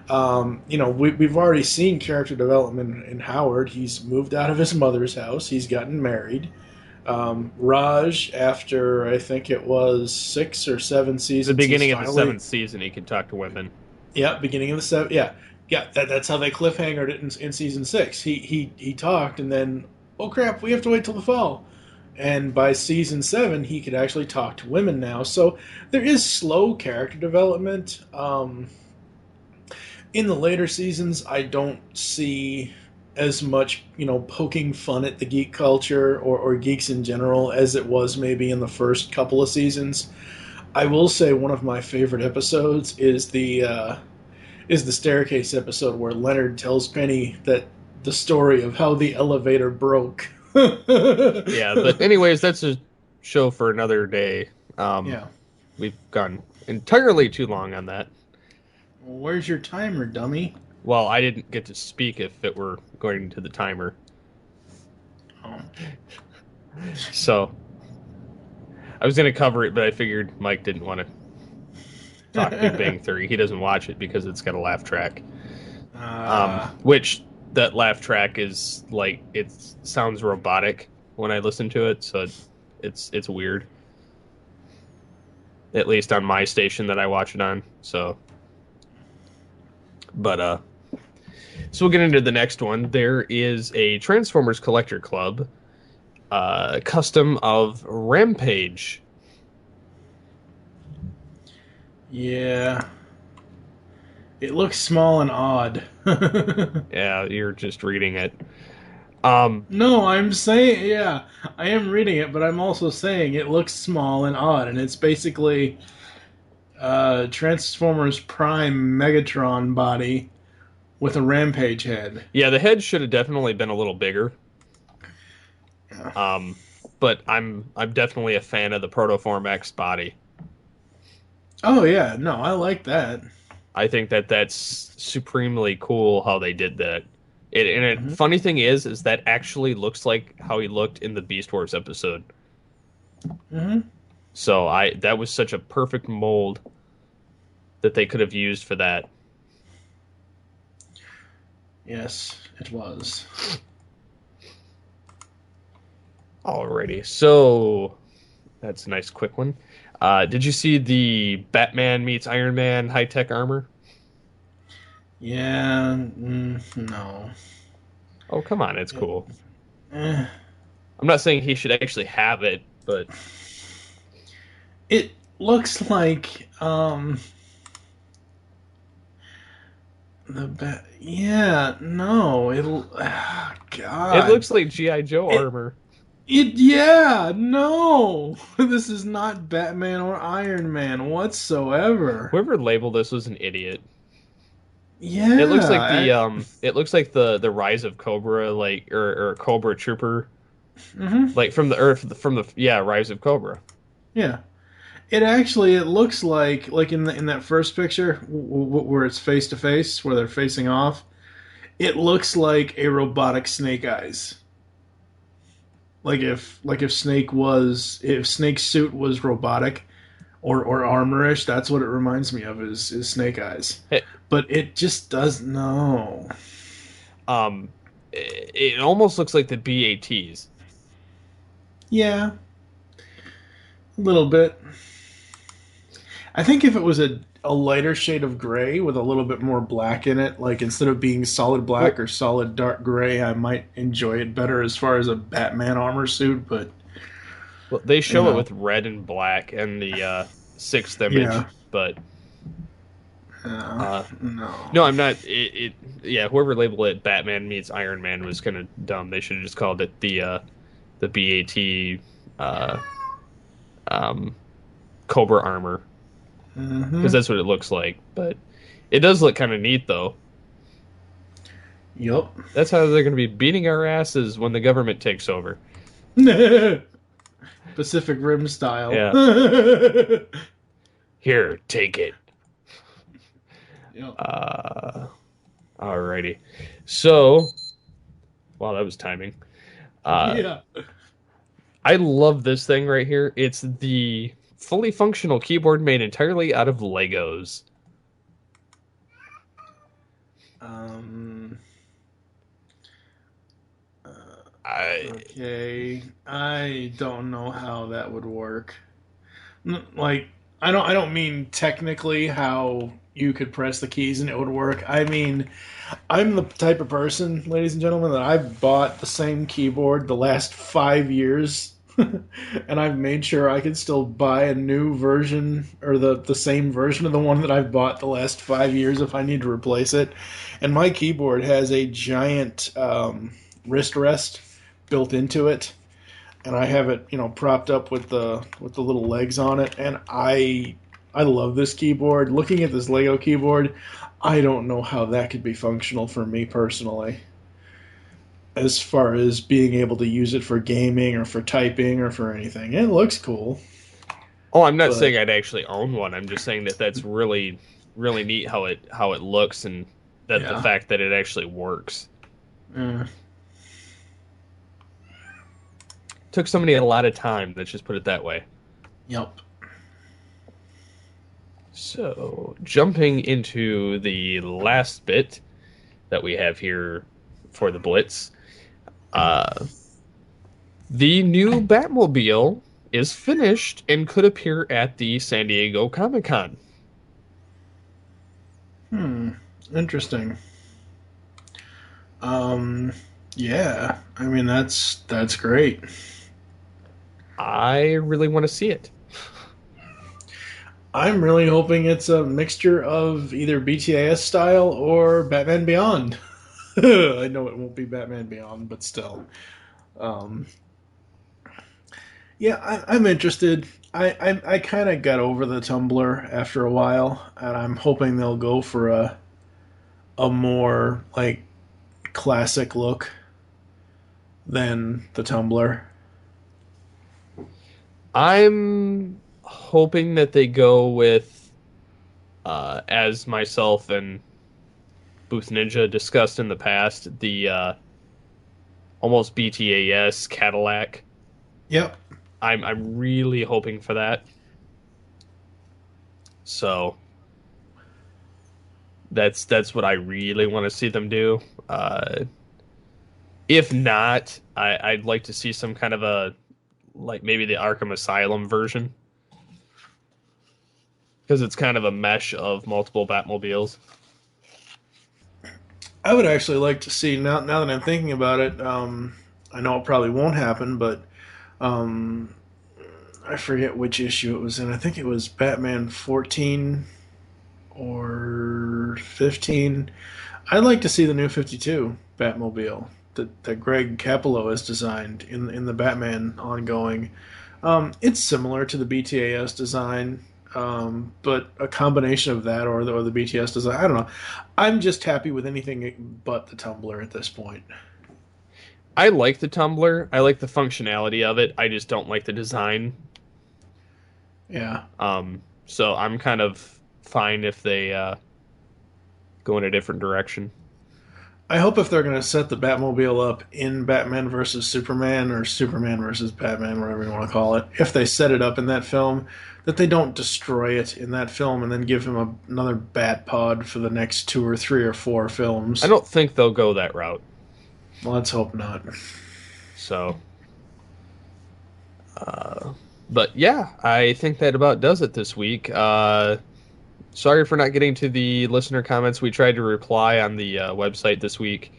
We've already seen character development in Howard. He's moved out of his mother's house. He's gotten married. Raj, after I think it was 6 or 7 seasons, the beginning of the 7th season, he could talk to women. Yeah, beginning of the 7th. Yeah. That's how they cliffhangered it in season 6. He talked, and then, oh crap, we have to wait till the fall. And by season 7, he could actually talk to women now. So there is slow character development. In the later seasons, I don't see as much, poking fun at the geek culture or geeks in general as it was maybe in the first couple of seasons. I will say one of my favorite episodes is the staircase episode where Leonard tells Penny that the story of how the elevator broke. Yeah, but anyways, that's a show for another day. We've gone entirely too long on that. Well, where's your timer, dummy? Well, I didn't get to speak if it were going to the timer. Oh. So I was going to cover it, but I figured Mike didn't want to talk Big Bang Theory. He doesn't watch it because it's got a laugh track. Which that laugh track is like, it sounds robotic when I listen to it, so it's weird. At least on my station that I watch it on. So we'll get into the next one. There is a Transformers Collector Club custom of Rampage. Yeah. It looks small and odd. Yeah, you're just reading it. No, I'm saying, yeah, I am reading it, but I'm also saying it looks small and odd, and it's basically Transformers Prime Megatron body with a Rampage head. Yeah, the head should have definitely been a little bigger. Yeah. But I'm definitely a fan of the Protoform X body. Oh yeah, no, I like that. I think that's supremely cool how they did that. Funny thing is that actually looks like how he looked in the Beast Wars episode. Mm-hmm. So that was such a perfect mold that they could have used for that. Yes, it was. Alrighty, so that's a nice quick one. Did you see the Batman meets Iron Man high-tech armor? Yeah, no. Oh, come on, it's cool. Eh. I'm not saying he should actually have it, but It looks like yeah, no, God. it looks like G.I. Joe armor. Yeah, no. This is not Batman or Iron Man whatsoever. Whoever labeled this was an idiot. Yeah. It looks like the Rise of Cobra, like or Cobra Trooper, like from the Earth, from the Rise of Cobra. Yeah. It looks like in that first picture where it's face to face, where they're facing off. It looks like a robotic Snake Eyes. Like if Snake's suit was robotic or armorish, that's what it reminds me of is Snake Eyes. Hey. But it just doesn't. No. It almost looks like the BATs. Yeah. A little bit. I think if it was a lighter shade of gray with a little bit more black in it, like instead of being solid black or solid dark gray, I might enjoy it better as far as a Batman armor suit, but... Well, they show it with red and black in the sixth image, but... no. No, I'm not... whoever labeled it Batman meets Iron Man was kind of dumb. They should have just called it the BAT Cobra armor. Because that's what it looks like. But it does look kind of neat, though. Yup. That's how they're going to be beating our asses when the government takes over. Pacific Rim style. Yeah. Here, take it. Yep. Alrighty. So, wow, that was timing. Yeah. I love this thing right here. It's the fully functional keyboard made entirely out of Legos. Okay, I don't know how that would work. Like, I don't mean technically how you could press the keys and it would work. I mean, I'm the type of person, ladies and gentlemen, that I've bought the same keyboard the last 5 years. And I've made sure I can still buy a new version or the same version of the one that I've bought the last 5 years if I need to replace it. And my keyboard has a giant wrist rest built into it, and I have it, propped up with the little legs on it. And I love this keyboard. Looking at this Lego keyboard, I don't know how that could be functional for me personally. As far as being able to use it for gaming or for typing or for anything. It looks cool. Oh, I'm not saying I'd actually own one. I'm just saying that's really, really neat how it looks and that the fact that it actually works. took somebody a lot of time. Let's just put it that way. Yep. So, jumping into the last bit that we have here for the BlitZ, the new Batmobile is finished and could appear at the San Diego Comic-Con. Interesting. Yeah, I mean that's great. I really want to see it. I'm really hoping it's a mixture of either BTAS style or Batman Beyond. I know it won't be Batman Beyond, but still. Yeah, I'm interested. I kind of got over the Tumblr after a while, and I'm hoping they'll go for a more like classic look than the Tumblr. I'm hoping that they go with, as myself and Booth Ninja discussed in the past, the almost BTAS Cadillac. Yep. I'm really hoping for that. So that's what I really want to see them do. If not, I'd like to see some kind of a, like maybe the Arkham Asylum version, because it's kind of a mesh of multiple Batmobiles. I would actually like to see, now that I'm thinking about it, I know it probably won't happen, but I forget which issue it was in. I think it was Batman 14 or 15. I'd like to see the new 52 Batmobile that Greg Capullo has designed in the Batman ongoing. It's similar to the BTAS design, but a combination of that or the BTS design. I don't know. I'm just happy with anything but the Tumblr at this point. I like the Tumblr. I like the functionality of it. I just don't like the design. Yeah. So I'm kind of fine if they go in a different direction. I hope if they're going to set the Batmobile up in Batman versus Superman or Superman versus Batman, whatever you want to call it, if they set it up in that film, that they don't destroy it in that film and then give him another Bat Pod for the next 2 or 3 or 4 films. I don't think they'll go that route. Well, let's hope not. So, but yeah, I think that about does it this week. Sorry for not getting to the listener comments. We tried to reply on the website this week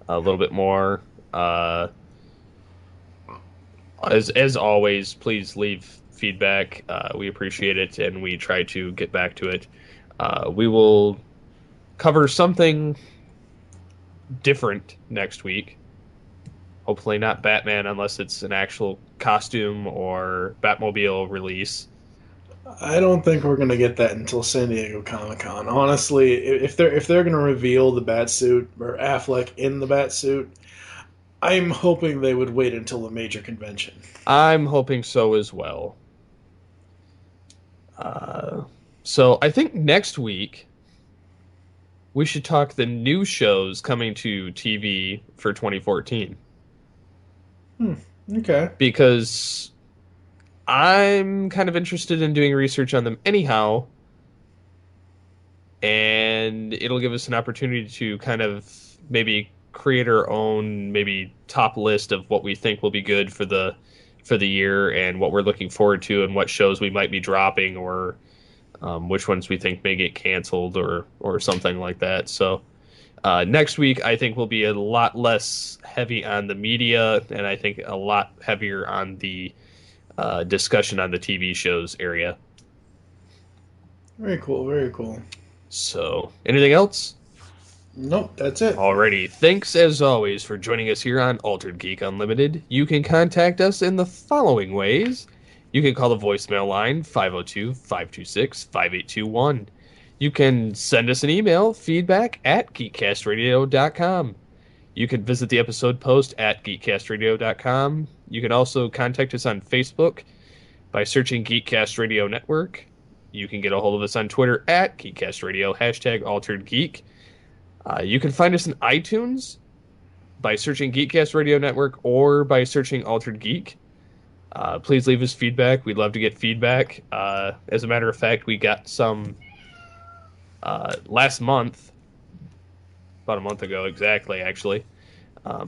a little bit more. As always, please leave feedback. We appreciate it, and we try to get back to it. We will cover something different next week. Hopefully not Batman, unless it's an actual costume or Batmobile release. I don't think we're going to get that until San Diego Comic-Con. Honestly, if they're going to reveal the Batsuit or Affleck in the Batsuit, I'm hoping they would wait until the major convention. I'm hoping so as well. So I think next week we should talk the new shows coming to TV for 2014. Okay. Because I'm kind of interested in doing research on them anyhow, and it'll give us an opportunity to kind of maybe create our own maybe top list of what we think will be good for the year and what we're looking forward to and what shows we might be dropping or which ones we think may get canceled or something like that. So next week I think will be a lot less heavy on the media and I think a lot heavier on the discussion on the TV shows area. Very cool, very cool. So, anything else? Nope, that's it. Alrighty. Thanks as always for joining us here on Altered Geek Unlimited. You can contact us in the following ways. You can call the voicemail line 502-526-5821. You can send us an email, feedback@geekcastradio.com. You can visit the episode post at geekcastradio.com. You can also contact us on Facebook by searching Geekcast Radio Network. You can get a hold of us on Twitter at Geekcast Radio, #AlteredGeek. You can find us in iTunes by searching Geekcast Radio Network or by searching Altered Geek. Please leave us feedback. We'd love to get feedback. As a matter of fact, we got some last month, about a month ago exactly, actually,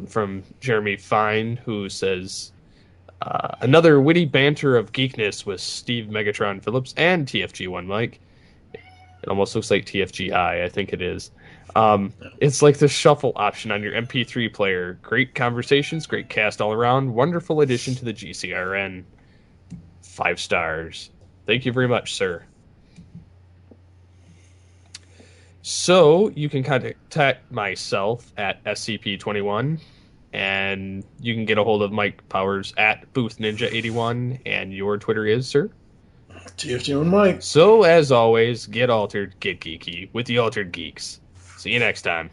from Jeremy Fine, who says, another witty banter of geekness with Steve Megatron Phillips and TFG1 Mike. It almost looks like TFGI, I think it is. It's like the shuffle option on your MP3 player. Great conversations, great cast all around. Wonderful addition to the GCRN. 5 stars. Thank you very much, sir. So you can contact myself at SCP-21, and you can get a hold of Mike Powers at Boothninja81, and your Twitter is, sir? TFG1 Mike. So, as always, get altered, get geeky with the Altered Geeks. See you next time.